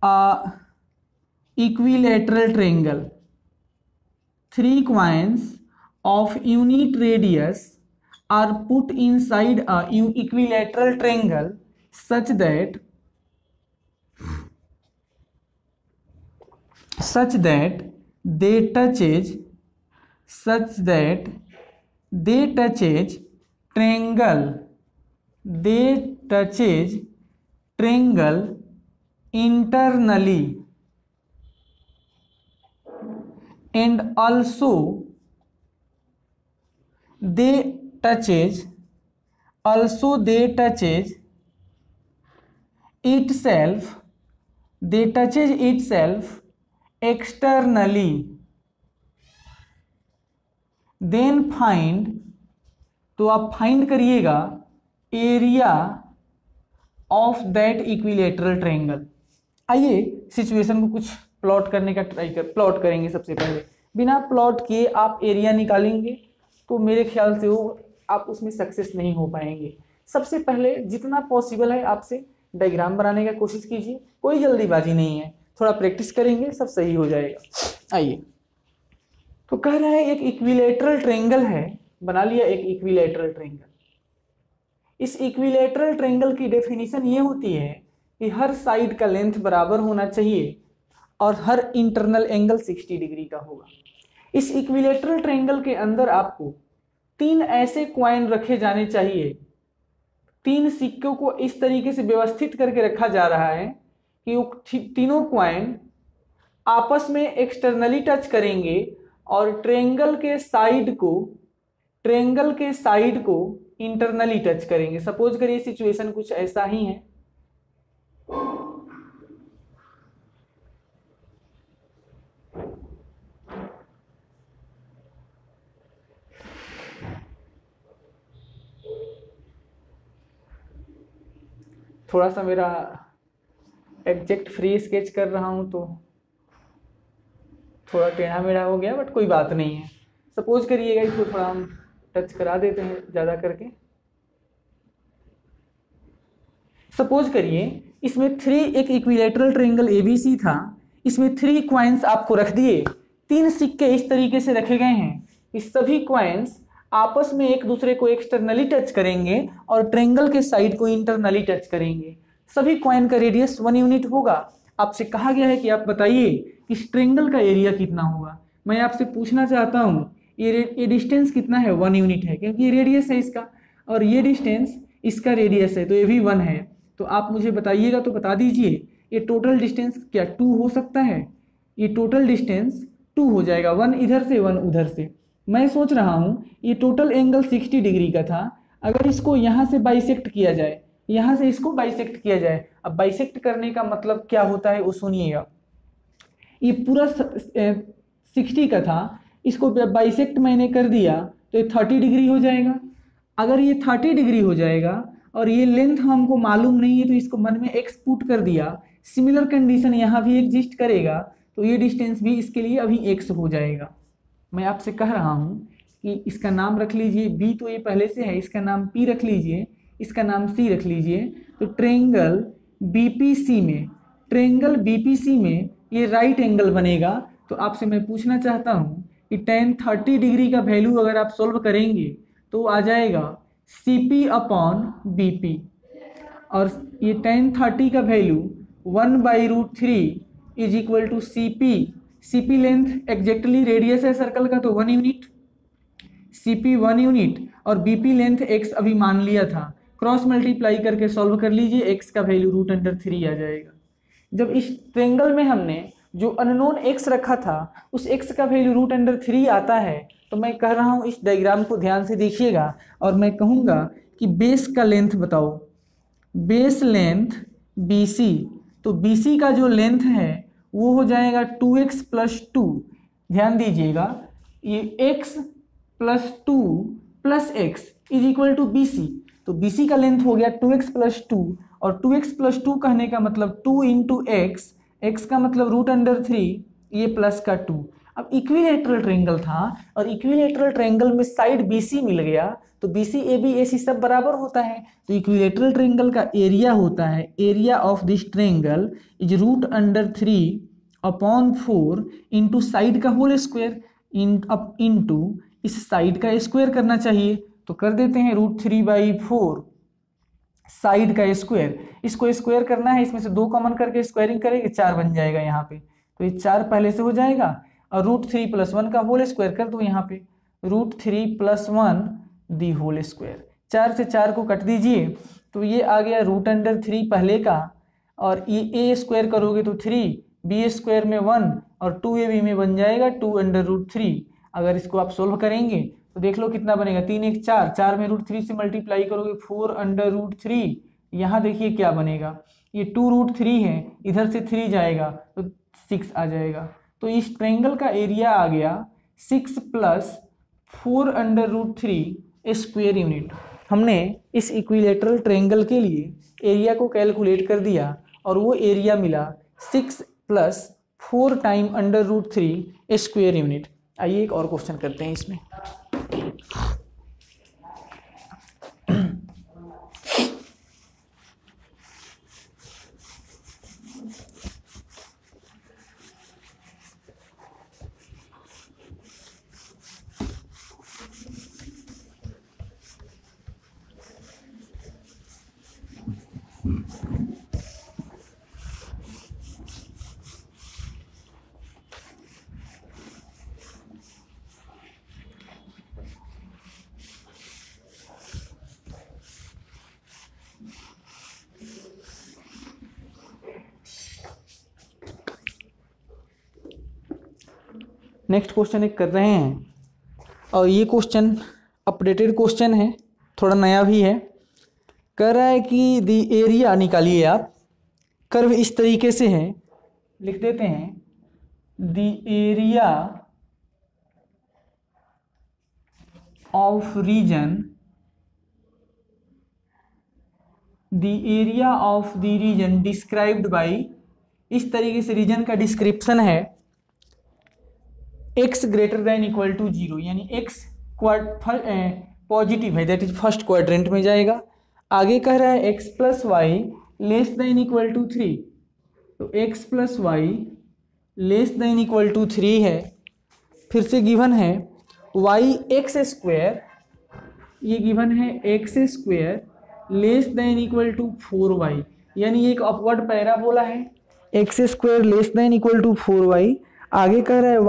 a equilateral triangle. 3 coins of unit radius are put inside a equilateral triangle such that they touches triangle internally and also they touches itself externally. Then find, तो आप find करिएगा area of that equilateral triangle. आइए situation को कुछ plot करने का plot करेंगे। सबसे पहले बिना प्लॉट किए आप एरिया निकालेंगे तो मेरे ख्याल से वो आप उसमें सक्सेस नहीं हो पाएंगे। सबसे पहले जितना पॉसिबल है आपसे डायग्राम बनाने का कोशिश कीजिए, कोई जल्दीबाजी नहीं है, थोड़ा प्रैक्टिस करेंगे सब सही हो जाएगा। आइए, तो कह रहा है एक इक्विलेटरल ट्रायंगल है, बना लिया एक इक्विलेटरल ट्रायंगल। इस इक्विलेटरल ट्रायंगल की डेफिनेशन ये होती है कि हर साइड का लेंथ बराबर होना चाहिए और हर इंटरनल एंगल 60 डिग्री का होगा। इस इक्विलेटरल ट्रायंगल के अंदर आपको 3 ऐसे कॉइन रखे जाने चाहिए, 3 सिक्कों को इस तरीके से व्यवस्थित करके रखा जा रहा है कि वो तीनों कॉइन आपस में एक्सटर्नली टच करेंगे और ट्रायंगल के साइड को इंटरनली टच करेंगे। सपोज करिए सिचुएशन कुछ ऐसा ही है। थोड़ा सा मेरा एग्जैक्ट फ्री स्केच कर रहा हूं तो थोड़ा टेढ़ा मेढ़ा हो गया, बट कोई बात नहीं है। सपोज करिएगा इसको थोड़ा हम टच करा देते हैं ज़्यादा करके। सपोज करिए इसमें एक इक्विलेटरल ट्रायंगल ABC था, इसमें 3 कॉइन्स आपको रख दिए, 3 सिक्के इस तरीके से रखे गए हैं। इस सभी कॉइन्स आपस में एक दूसरे को एक्सटर्नली टच करेंगे और ट्रायंगल के साइड को इंटरनली टच करेंगे। सभी कॉइन का रेडियस 1 यूनिट होगा। आपसे कहा गया है कि आप बताइए इस ट्रायंगल का एरिया कितना होगा। मैं आपसे पूछना चाहता हूँ ये डिस्टेंस कितना है, 1 यूनिट है, क्योंकि ये रेडियस है इसका और ये डिस्टेंस इसका रेडियस है, तो ये भी 1 है। तो आप मुझे बताइएगा, तो बता दीजिए ये टोटल डिस्टेंस क्या 2 हो सकता है? ये टोटल डिस्टेंस 2 हो जाएगा, 1 इधर से 1 उधर से। मैं सोच रहा हूँ ये टोटल एंगल 60 डिग्री का था, अगर इसको यहाँ से बाइसेक्ट किया जाए, यहाँ से इसको बाइसेक्ट किया जाए। अब बाइसेक्ट करने का मतलब क्या होता है वो सुनिएगा। ये पूरा 60 का था, इसको बाइसेक्ट मैंने कर दिया तो ये 30 डिग्री हो जाएगा। अगर ये 30 डिग्री हो जाएगा और ये लेंथ हमको मालूम नहीं है तो इसको मन में x पुट कर दिया, सिमिलर कंडीशन यहाँ भी एग्जिस्ट करेगा, तो ये डिस्टेंस भी इसके लिए अभी x हो जाएगा। मैं आपसे कह रहा हूँ कि इसका नाम रख लीजिए b, तो ये पहले से है, इसका नाम p रख लीजिए, इसका नाम c रख लीजिए। तो ट्रायंगल BPC में ये राइट एंगल बनेगा। तो आपसे मैं पूछना चाहता हूँ कि tan 30 डिग्री का वैल्यू अगर आप सोल्व करेंगे तो आ जाएगा CP/BP, और ये tan 30 का value 1/√3 is equal to CP length exactly radius है सर्कल का, तो 1 यूनिट, CP 1 यूनिट और BP लेंथ x अभी मान लिया था। क्रॉस मल्टीप्लाई करके सॉल्व कर लीजिए, x का वैल्यू √3 आ जाएगा। जब इस ट्रायंगल में हमने जो अननोन x रखा था उस x का वैल्यू √3 आता है, तो मैं कह रहा हूँ इस डायग्राम को ध्यान से देखिएगा और मैं कहूँगा कि बेस का लेंथ बताओ, बेस लेंथ BC। तो BC का जो लेंथ है वो हो जाएगा 2x + 2। ध्यान दीजिएगा, ये x + 2 + x is equal to BC। तो BC का लेंथ हो गया 2x प्लस 2, और 2x प्लस 2 कहने का मतलब 2 इंटू एक्स, एक्स का मतलब √3, ये प्लस का 2। अब इक्विलेटरल ट्रायंगल था और इक्विलेटरल ट्रायंगल में साइड BC मिल गया, तो BC AB AC सब बराबर होता है, तो इक्विलेटरल ट्रायंगल का एरिया होता है, area of this triangle is √3/4 into side का होल स्क्वायर इंटू इस साइड का स्क्वायर करना चाहिए, तो कर देते हैं √3/4 साइड का स्क्वायर। इसको स्क्वायर करना है, इसमें से 2 कॉमन करके स्क्वायरिंग करेंगे 4 बन जाएगा यहाँ पे, तो ये 4 पहले से हो जाएगा, और √3 + 1 का होल स्क्वायर कर दो यहाँ पे, √3 + 1 दी होल स्क्वायर। 4 से 4 को कट दीजिए, तो ये आ गया √3 पहले का, और ये a स्क्वायर करोगे तो 3, b स्क्वायर में 1 और 2ab में बन जाएगा 2√3। अगर इसको आप सोल्व करेंगे तो देख लो कितना बनेगा, 3 1 4, 4 में √3 से मल्टीप्लाई करोगे 4√3। यहाँ देखिए क्या बनेगा, ये 2√3 है, इधर से 3 जाएगा तो 6 आ जाएगा। तो इस ट्रायंगल का एरिया आ गया 6 + 4√3 स्क्वायर यूनिट। हमने इस इक्विलेटरल ट्रायंगल के लिए एरिया को कैलकुलेट कर दिया और वो एरिया मिला 6 + 4 टाइम √3 स्क्वायर यूनिट। आइए एक और क्वेश्चन करते हैं इसमें। नेक्स्ट क्वेश्चन एक कर रहे हैं, और ये क्वेश्चन अपडेटेड क्वेश्चन है, थोड़ा नया भी है। कह रहा है कि दी एरिया निकालिए आप, कर्व इस तरीके से है, लिख देते हैं the area of region, the area of the region described by, इस तरीके से रीजन का डिस्क्रिप्शन है x > 0, यानी x पॉजिटिव है, दैट इज फर्स्ट क्वाड्रेंट में जाएगा। आगे कह रहा है x + y < 3, तो x + y < 3 है। फिर से गिवन है x², ये गिवन है x² < 4y, यानी एक अपवर्ड पैराबोला है, x² < 4y। आगे कह रहा है y <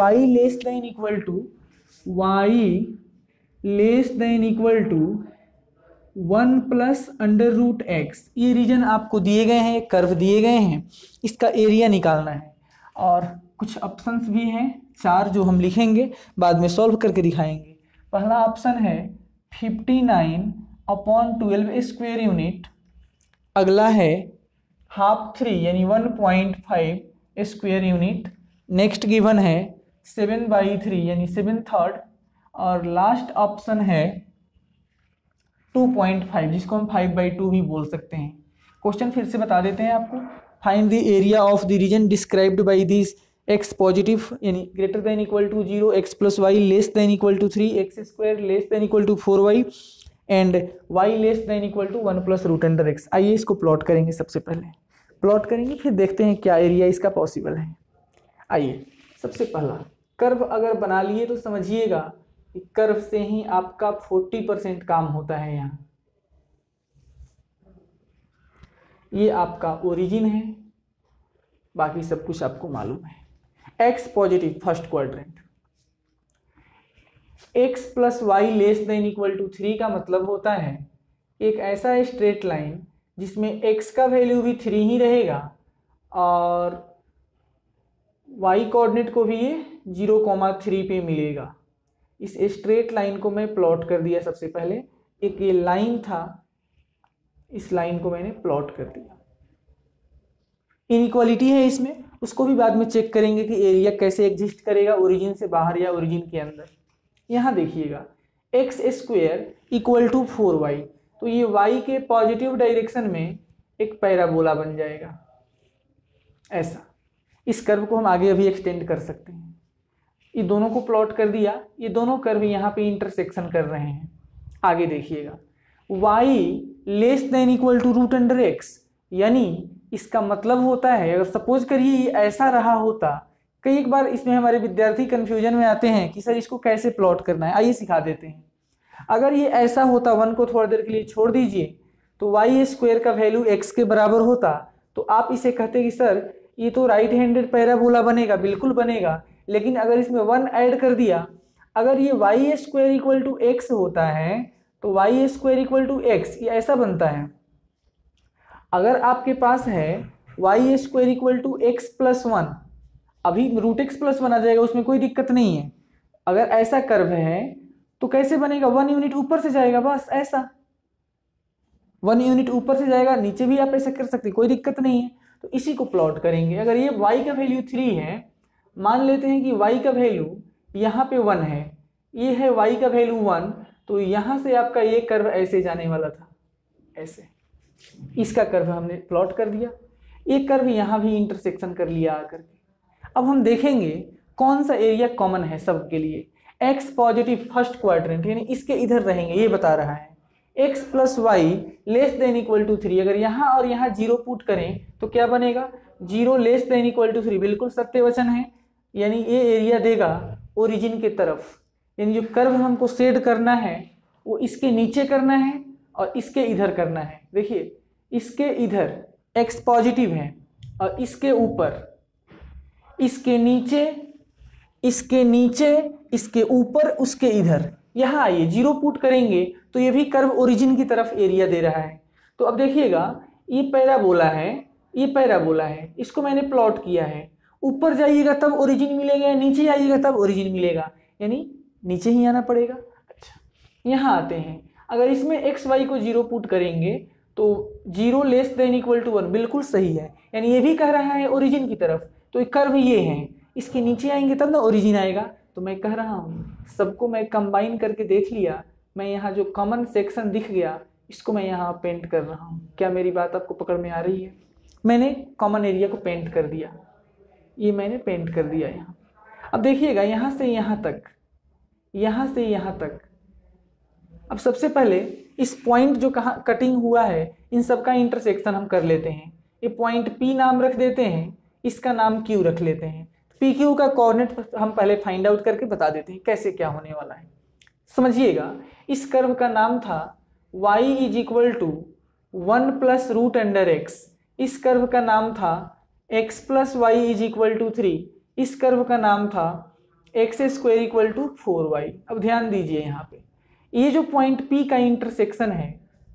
1 + √x। ये रीजन आपको दिए गए हैं, कर्व दिए गए हैं, इसका एरिया निकालना है। और कुछ ऑप्शंस भी हैं 4 जो हम लिखेंगे, बाद में सॉल्व करके दिखाएंगे। पहला ऑप्शन है 59/12 स्क्वायर यूनिट, अगला है ½ यानी 1.5 स्क्वायर यूनिट, नेक्स्ट गिवन है 7/3 यानी 7/3, और लास्ट ऑप्शन है 2.5 जिसको हम 5/2 भी बोल सकते हैं। क्वेश्चन फिर से बता देते हैं आपको। Find the area of the region described by this x positive यानी > 0, x + y < 3, x² < 4y and y < 1 + √x। आइए इसको प्लॉट करेंगे, सबसे पहले प्लॉट करेंगे, फिर देखते हैं क्या एरिया इसका पॉसिबल है। आइए सबसे पहला कर्व अगर बना लिए तो समझिएगा कि कर्व से ही आपका 40% काम होता है। यहाँ ये आपका ओरिजिन है, बाकी सब कुछ आपको मालूम है। x positive first quadrant, x + y < 3 का मतलब होता है एक ऐसा स्ट्रेट लाइन जिसमें x का वैल्यू भी 3 ही रहेगा और y कोऑर्डिनेट को भी ये 0,3 पे मिलेगा। इस स्ट्रेट लाइन को मैं प्लॉट कर दिया। सबसे पहले एक ये लाइन था, इस लाइन को मैंने प्लॉट कर दिया। इनइक्वालिटी है इसमें, उसको भी बाद में चेक करेंगे कि एरिया कैसे एग्जिस्ट करेगा, ओरिजिन से बाहर या ओरिजिन के अंदर। यहाँ देखिएगा x² = 4y, तो ये y के पॉजिटिव डायरेक्शन में एक पैराबोला बन जाएगा ऐसा। इस कर्व को हम आगे अभी एक्सटेंड कर सकते हैं। ये दोनों को प्लॉट कर दिया, ये दोनों कर्व यहाँ पे इंटरसेक्शन कर रहे हैं। आगे देखिएगा, y less than equal to root under x, यानी इसका मतलब होता है, अगर सपोज करिए ये ऐसा रहा होता, कई एक बार इसमें हमारे विद्यार्थी कंफ्यूजन में आते हैं कि सर इसको कैसे प्लॉट करना है, आइए सिखा देते हैं। अगर ये ऐसा होता, 1 को थोड़ा देर के लिए छोड़ दीजिए, तो वाई स्क्वायर का वैल्यू x के बराबर होता, तो आप इसे कहते कि सर ये तो राइट हैंडेड पैराबोला बनेगा, बिल्कुल बनेगा, लेकिन अगर इसमें 1 ऐड कर दिया, अगर ये y square equal to x होता है तो y square equal to x, ये ऐसा बनता है। अगर आपके पास है y square equal to x plus 1, अभी रूट एक्स प्लस 1 आ जाएगा, उसमें कोई दिक्कत नहीं है। अगर ऐसा कर्व है तो कैसे बनेगा, 1 यूनिट ऊपर से जाएगा, बस ऐसा 1 यूनिट ऊपर से जाएगा, नीचे भी आप ऐसा कर सकते, कोई दिक्कत नहीं है। तो इसी को प्लॉट करेंगे। अगर ये y का वैल्यू 3 है, मान लेते हैं कि y का वैल्यू यहाँ पे 1 है, ये है y का वैल्यू 1, तो यहाँ से आपका ये कर्व ऐसे जाने वाला था, ऐसे इसका कर्व हमने प्लॉट कर दिया। एक कर्व यहाँ भी इंटरसेक्शन कर लिया आकर के। अब हम देखेंगे कौन सा एरिया कॉमन है सबके लिए। x पॉजिटिव फर्स्ट क्वाड्रेंट, यानी इसके इधर रहेंगे, ये बता रहा है x plus y less than equal to 3। अगर यहाँ और यहाँ 0 पुट करें तो क्या बनेगा, 0 लेस देन इक्वल टू 3, बिल्कुल सत्य वचन है। यानी ये एरिया देगा ओरिजिन के तरफ, यानी जो कर्व हमको सेट करना है वो इसके नीचे करना है और इसके इधर करना है। देखिए इसके इधर x पॉजिटिव है और इसके ऊपर, इसके नीचे, इसके नीचे, इसके ऊपर, उसके इधर। यहाँ आइए 0 पुट करेंगे तो ये भी कर्व ओरिजिन की तरफ एरिया दे रहा है। तो अब देखिएगा ये पैराबोला है, ये पैराबोला है, इसको मैंने प्लॉट किया है। ऊपर जाइएगा तब ओरिजिन मिलेगा, नीचे आइएगा तब ओरिजिन मिलेगा, यानी नीचे ही आना पड़ेगा। अच्छा यहाँ आते हैं, अगर इसमें एक्स वाई को 0 पुट करेंगे तो 0 लेस देन इक्वल टू 1, बिल्कुल सही है, यानी ये भी कह रहा है ओरिजिन की तरफ। तो कर्व ये है, इसके नीचे आएंगे तब ना ओरिजिन आएगा। तो मैं कह रहा हूँ सबको मैं कंबाइन करके देख लिया, मैं यहाँ जो कॉमन सेक्शन दिख गया इसको मैं यहाँ पेंट कर रहा हूँ। क्या मेरी बात आपको पकड़ में आ रही है? मैंने कॉमन एरिया को पेंट कर दिया, ये मैंने पेंट कर दिया यहाँ। अब देखिएगा यहाँ से यहाँ तक, यहाँ से यहाँ तक। अब सबसे पहले इस पॉइंट जो कहाँ कटिंग हुआ है इन सब का इंटरसेक्शन हम कर लेते हैं। ये पॉइंट P नाम रख देते हैं, इसका नाम Q रख लेते हैं। PQ का कोऑर्डिनेट हम पहले फाइंड आउट करके बता देते हैं कैसे क्या होने वाला है। समझिएगा, इस कर्व का नाम था y is equal to 1 plus root under x. इस कर्व का नाम था x plus y is equal to 3। इस कर्व का नाम था x square equal to 4y। अब ध्यान दीजिए यहाँ पे, ये जो पॉइंट P का इंटरसेक्शन है,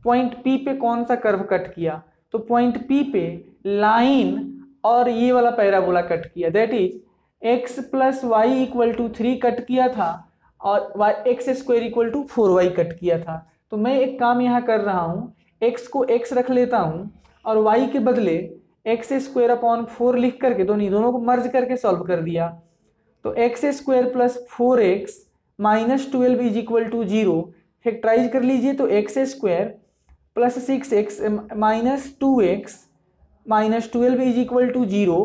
पॉइंट P पे कौन सा कर्व कट किया, तो पॉइंट P पे लाइन और ये वाला पैराबोला कट किया, that is x plus y equal to 3 cut किया था और x square equal to 4y cut किया था। तो मैं एक काम यहाँ कर रहा हूँ, x को x रख लेता हूँ और y के बदले एक्स स्क्वायर अपॉन 4 लिख करके दोनों को मर्ज करके सॉल्व कर दिया। तो x square plus 4x minus 12 is equal to 0। Factorize कर लीजिए तो x square plus 6x minus 2x minus 12 is equal to 0।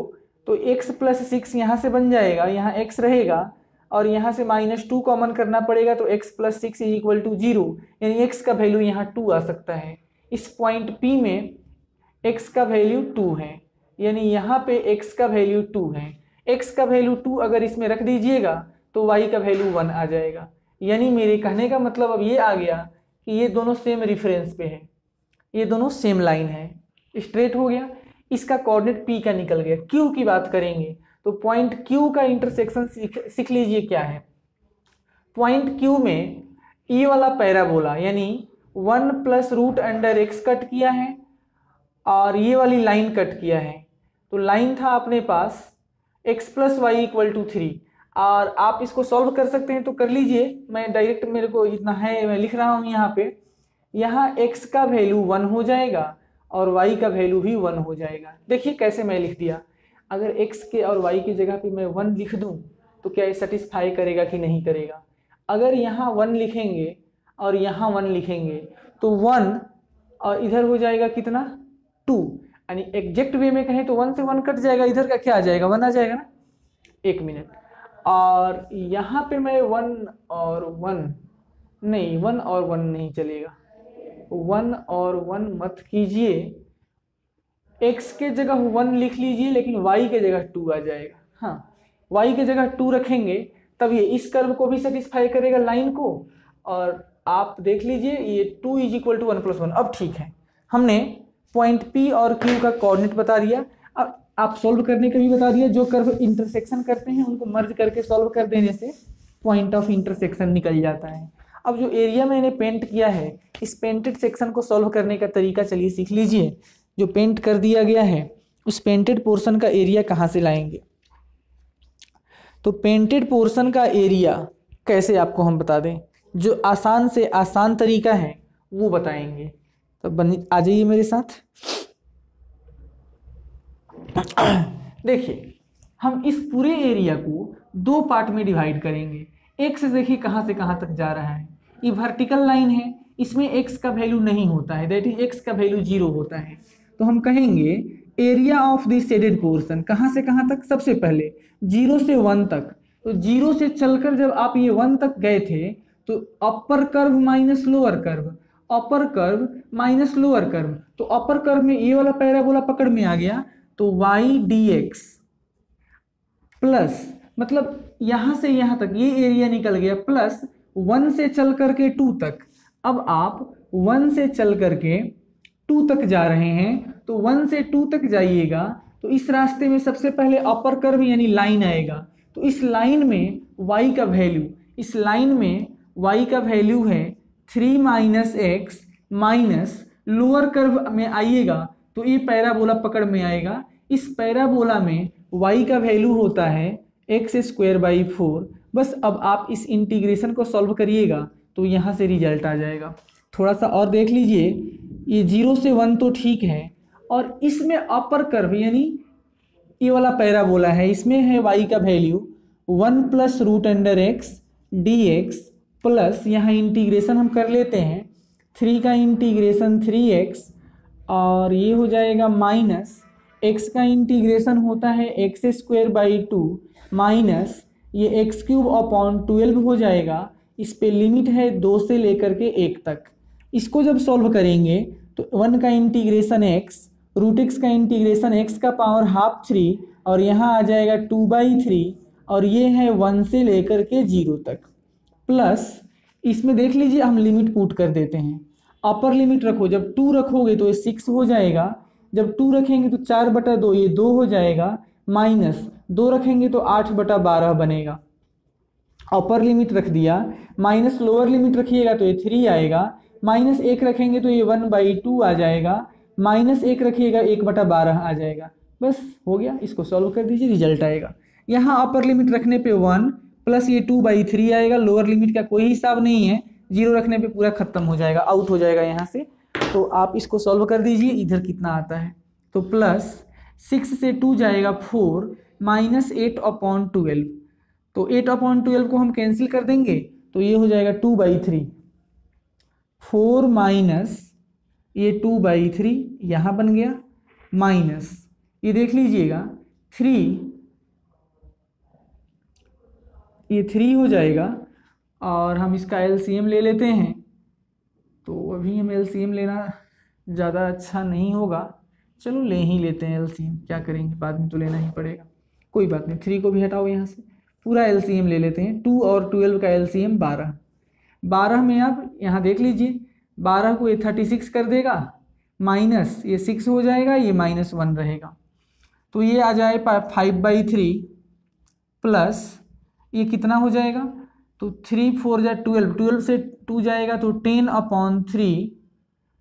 तो x प्लस 6 यहाँ से बन जाएगा, यहाँ x रहेगा और यहाँ से माइनस 2 कॉमन करना पड़ेगा, तो x plus 6 is equal to 0, यानी x का वैल्यू यहाँ 2 आ सकता है। इस पॉइंट P में x का वैल्यू 2 है, यानी यहाँ पे x का वैल्यू 2 है। x का वैल्यू 2 अगर इसमें रख दीजिएगा तो y का वैल्यू 1 आ जाएगा। यानी मेरे कहने का मतलब अब ये आ गया कि ये दोनों सेम रेफरेंस पे है, ये दोनों सेम लाइन है, स्ट्रेट हो गया। इसका कोऑर्डिनेट P का निकल गया। Q की बात करेंगे तो पॉइंट Q का इंटरसेक्शन सीख लीजिए क्या है। पॉइंट Q में ये वाला पैराबोला यानी 1 plus root under x cut किया है और ये वाली लाइन कट किया है। तो लाइन था अपने पास x plus y equal to 3, और आप इसको सॉल्व कर सकते हैं तो कर लीजिए, मैं डायरेक्ट मेरे को इतना है मैं लिख रहा हूँ यहाँ पे। यहाँ x का वैल्यू 1 हो जाएगा और y का वैल्यू भी 1 हो जाएगा। देखिए कैसे मैं लिख दिया, अगर x के और y की जगह पे मैं 1 लिख दूँ तो क्या ये सेटिस्फाई करेगा कि नहीं करेगा। अगर यहाँ 1 लिखेंगे और यहाँ 1 लिखेंगे तो 1 और इधर हो जाएगा कितना 2, यानी एग्जैक्ट वे में कहें तो 1 से 1 कट जाएगा, इधर का क्या आ जाएगा 1 आ जाएगा ना। 1 मिनट, और यहाँ पे मैं 1 और 1 नहीं, 1 और 1 नहीं चलेगा, 1 और 1 मत कीजिए, x के जगह 1 लिख लीजिए लेकिन y के जगह 2 आ जाएगा। हाँ, y के जगह 2 रखेंगे तब ये इस कर्व को भी सेटिस्फाई करेगा लाइन को, और आप देख लीजिए ये 2 = 1 + 1। अब ठीक है, हमने पॉइंट P और Q का कोऑर्डिनेट बता दिया, अब आप सॉल्व करने का भी बता दिया। जो कर्व इंटरसेक्शन करते हैं उनको मर्ज करके सॉल्व कर देने से पॉइंट ऑफ इंटरसेक्शन निकल जाता है। अब जो एरिया मैंने पेंट किया है, इस पेंटेड सेक्शन को सॉल्व करने का तरीका चलिए सीख लीजिए। जो पेंट कर दिया गया है उस पेंटेड पोर्शन का एरिया कहाँ से लाएंगे, तो पेंटेड पोर्शन का एरिया कैसे आपको हम बता दें, जो आसान से आसान तरीका है वो बताएंगे। तो आ जाइए मेरे साथ। देखिए, हम इस पूरे एरिया को 2 पार्ट में डिवाइड करेंगे। एक्स देखिए कहाँ से कहाँ तक जा रहा है, ये वर्टिकल लाइन है, इसमें एक्स का वैल्यू नहीं होता है, दैट इज एक्स का वैल्यू 0 होता है। तो हम कहेंगे area of this shaded portion कहाँ से कहाँ तक, सबसे पहले 0 से 1 तक। तो 0 से चलकर जब आप ये 1 तक गए थे तो upper curve minus lower curve, upper curve minus lower curve, तो अपर कर्व में ये वाला पैराबोला पकड़ में आ गया, तो y dx प्लस, मतलब यहां से यहां तक ये एरिया निकल गया, प्लस 1 से चल करके 2 तक। अब आप 1 से चल करके 2 तक जा रहे हैं, तो 1 से 2 तक जाइएगा तो इस रास्ते में सबसे पहले अपर कर्व यानी लाइन आएगा। तो इस लाइन में y का वैल्यू, इस लाइन में y का वैल्यू है 3 - x माइनस लोअर कर्व में आइएगा तो ये पैराबोला पकड़ में आएगा। इस पैराबोला में y का वैल्यू होता है x²/4। बस अब आप इस इंटीग्रेशन को सॉल्व करिएगा तो यहाँ से रिजल्ट आ जाएगा। थोड़ा सा और देख लीजिए, ये 0 से 1 तो ठीक है, और इसमें अपर कर्व यानी ये वाला पैराबोला है, इसमें है y का वैल्यू 1 + √x dx प्लस, यहाँ इंटीग्रेशन हम कर लेते हैं, 3 का इंटीग्रेशन 3x, और ये हो जाएगा माइनस x का इंटीग्रेशन होता है x²/2 माइनस ये x³/12 हो जाएगा। इस पे लिमिट है 2 से लेकर के 1 तक। इसको जब सॉल्व करेंगे तो 1 का इंटीग्रेशन x, √x का इंटीग्रेशन x का पावर हाफ 3, और यहाँ आ जाएगा 2/3, और ये है 1 से लेकर के 0 तक, प्लस इसमें देख लीजिए हम लिमिट पुट कर देते हैं। अपर लिमिट रखो, जब 2 रखोगे तो ये 6 हो जाएगा, जब 2 रखेंगे तो 4/2 ये 2 हो जाएगा, माइनस 2 रखेंगे तो 8/12 बनेगा। अपर लिमिट रख दिया, माइनस लोअर लिमिट रखिएगा तो ये 3 आएगा, माइनस 1 रखेंगे तो ये 1/2 आ जाएगा, माइनस 1 रखिएगा 1/12 आ जाएगा। बस हो गया, इसको सॉल्व कर दीजिए, रिजल्ट आएगा। यहाँ अपर लिमिट रखने पे 1 प्लस ये 2/3 आएगा, लोअर लिमिट का कोई हिसाब नहीं है, 0 रखने पे पूरा खत्म हो जाएगा, आउट हो जाएगा यहाँ से। तो आप इसको सॉल्व कर दीजिए, इधर कितना आता है, तो प्लस 6 से 2 जाएगा 4 माइनस 8/12, तो 8/12 को हम कैंसिल कर देंगे तो ये हो जाएगा 2/3, 4 माइनस ये 2/3 यहाँ बन गया, माइनस ये देख लीजिएगा 3, ये 3 हो जाएगा, और हम इसका एलसीएम ले लेते हैं। तो अभी हम एलसीएम लेना ज़्यादा अच्छा नहीं होगा, चलो ले ही लेते हैं एलसीएम, क्या करेंगे, बाद में तो लेना ही पड़ेगा, कोई बात नहीं। 3 को भी हटाओ यहाँ से, पूरा एलसीएम ले लेते हैं। 2 और 12 का एलसीएम 12, 12 में आप यहाँ देख लीजिए, 12 को ये 36 कर देगा, माइनस ये 6 हो जाएगा, ये -1 रहेगा, तो ये आ जाए 5/3 प्लस ये कितना हो जाएगा, तो 3 4 जा 12, 12 से 2 जाएगा तो 10/3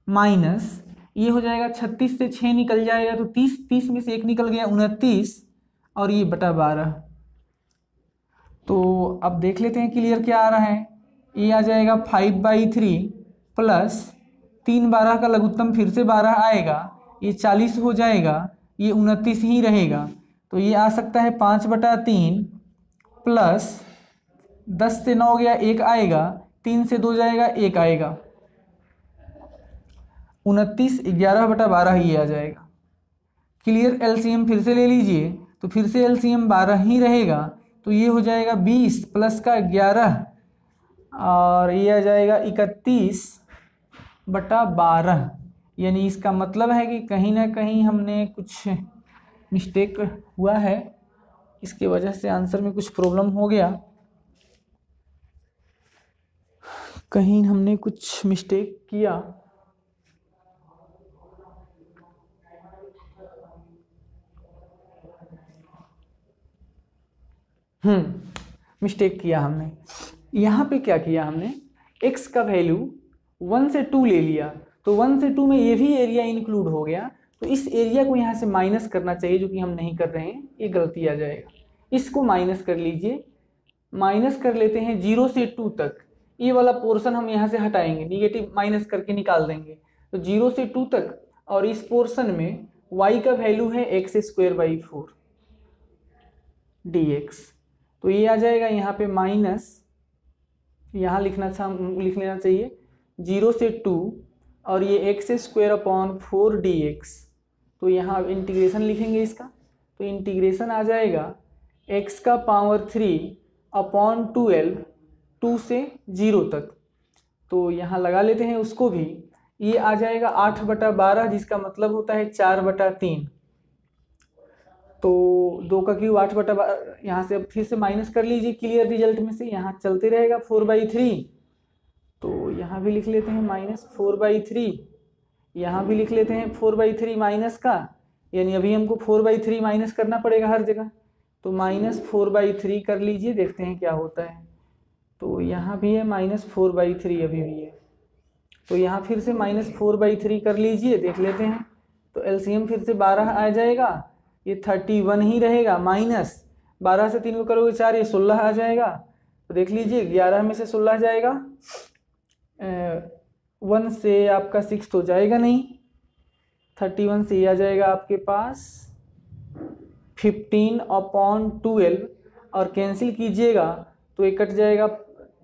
माइनस ये हो जाएगा 36 से 6 निकल जाएगा तो 30, 30 में से 1 निकल गया 29, और ये /12। तो अब देख लेते हैं क्लियर क्या आ रहा है, ये आ जाएगा 5/3 प्लस 3 12 का लघुत्तम फिर से 12 आएगा, ये 40 हो जाएगा, ये 29 ही रहेगा, तो ये आ सकता है 5/3 प्लस 10 से 9 गया 1 आएगा, 3 से 2 जाएगा 1 आएगा, 29 11/12 ही आ जाएगा। क्लियर। एलसीएम फिर से ले लीजिए, तो फिर से एलसीएम 12 ही रहेगा, तो ये हो जाएगा 20 प्लस का 11 और ये आ जाएगा 31/12। यानी इसका मतलब है कि कहीं ना कहीं हमने कुछ मिस्टेक हुआ है, इसके वजह से आंसर में कुछ प्रॉब्लम हो गया, कहीं हमने कुछ मिस्टेक किया। मिस्टेक किया हमने। यहाँ पे क्या किया हमने, x का वैल्यू 1 से 2 ले लिया, तो 1 से 2 में ये भी एरिया इंक्लूड हो गया, तो इस एरिया को यहाँ से माइनस करना चाहिए, जो कि हम नहीं कर रहे हैं, ये गलती आ जाएगा। इसको माइनस कर लीजिए, माइनस कर लेते हैं 0 से 2 तक। ये वाला पोर्शन हम यहाँ से हटाएंगे, निगेटिव माइनस करके निकाल देंगे, तो 0 से 2 तक। और इस पोर्शन में y का वैल्यू है x²/4 dx, तो ये आ जाएगा यहाँ पे माइनस, यहाँ लिख लेना चाहिए 0 से 2 और ये x²/4 dx, तो यहाँ इंटीग्रेशन लिखेंगे इसका, तो इंटीग्रेशन आ जाएगा x का पावर 3/12 2 से 0 तक, तो यहाँ लगा लेते हैं उसको भी। ये आ जाएगा 8/12, जिसका मतलब होता है 4/3, तो 2 का क्यूब 8/12, यहाँ से अब फिर से माइनस कर लीजिए क्लियर रिजल्ट में से, यहाँ चलते रहेगा 4/3, तो यहाँ भी लिख लेते हैं -4/3, यहाँ भी लिख लेते हैं 4/3 माइनस का, यानी अभी हमको 4/3 माइनस करना पड़ेगा हर जगह, तो -4/3 कर लीजिए, देखते हैं क्या होता है। तो यहाँ भी है -4/3 अभी भी है, तो यहाँ फिर से -4/3 कर लीजिए, देख लेते हैं। तो एलसीएम फिर से 12 आ जाएगा, ये 31 ही रहेगा, माइनस 12 से 3 को करोगे 4, ये 16 आ जाएगा, तो देख लीजिए 11 में से 16 जाएगा, 1 से आपका 6 तो जाएगा नहीं, 31 से ये आ जाएगा आपके पास 15/12 और कैंसिल कीजिएगा तो ये कट जाएगा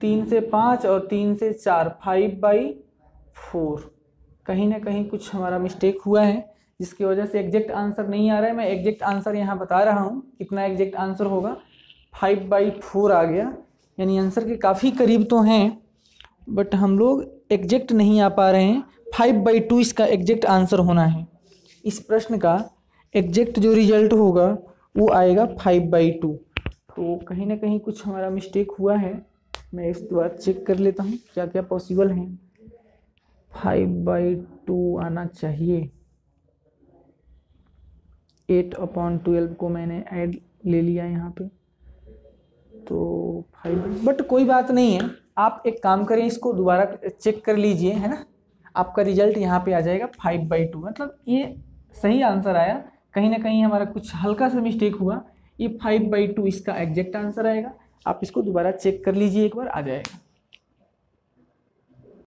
3 से 5 और 3 से 4, 5/4। कहीं ना कहीं कुछ हमारा मिस्टेक हुआ है, जिसकी वजह से एग्जैक्ट आंसर नहीं आ रहा है। मैं एग्जैक्ट आंसर यहाँ बता रहा हूँ, कितना एग्जैक्ट आंसर होगा, 5/4 आ गया, यानी आंसर के काफ़ी करीब तो हैं, बट हम लोग एग्जैक्ट नहीं आ पा रहे हैं। 5/2 इसका एग्जैक्ट आंसर होना है। इस प्रश्न का एग्जैक्ट जो रिजल्ट होगा वो आएगा 5/2। तो कहीं ना कहीं कुछ हमारा मिस्टेक हुआ है, मैं इस बार चेक कर लेता हूँ क्या क्या पॉसिबल है। 5/2 आना चाहिए, 8/12 को मैंने ऐड ले लिया यहाँ पे, तो 5, बट कोई बात नहीं है। आप एक काम करें, इसको दोबारा चेक कर लीजिए, है ना, आपका रिजल्ट यहाँ पे आ जाएगा 5/2, मतलब ये सही आंसर आया। कहीं ना कहीं हमारा कुछ हल्का सा मिस्टेक हुआ, ये 5/2 इसका एग्जैक्ट आंसर आएगा। आप इसको दोबारा चेक कर लीजिए, एक बार आ जाएगा।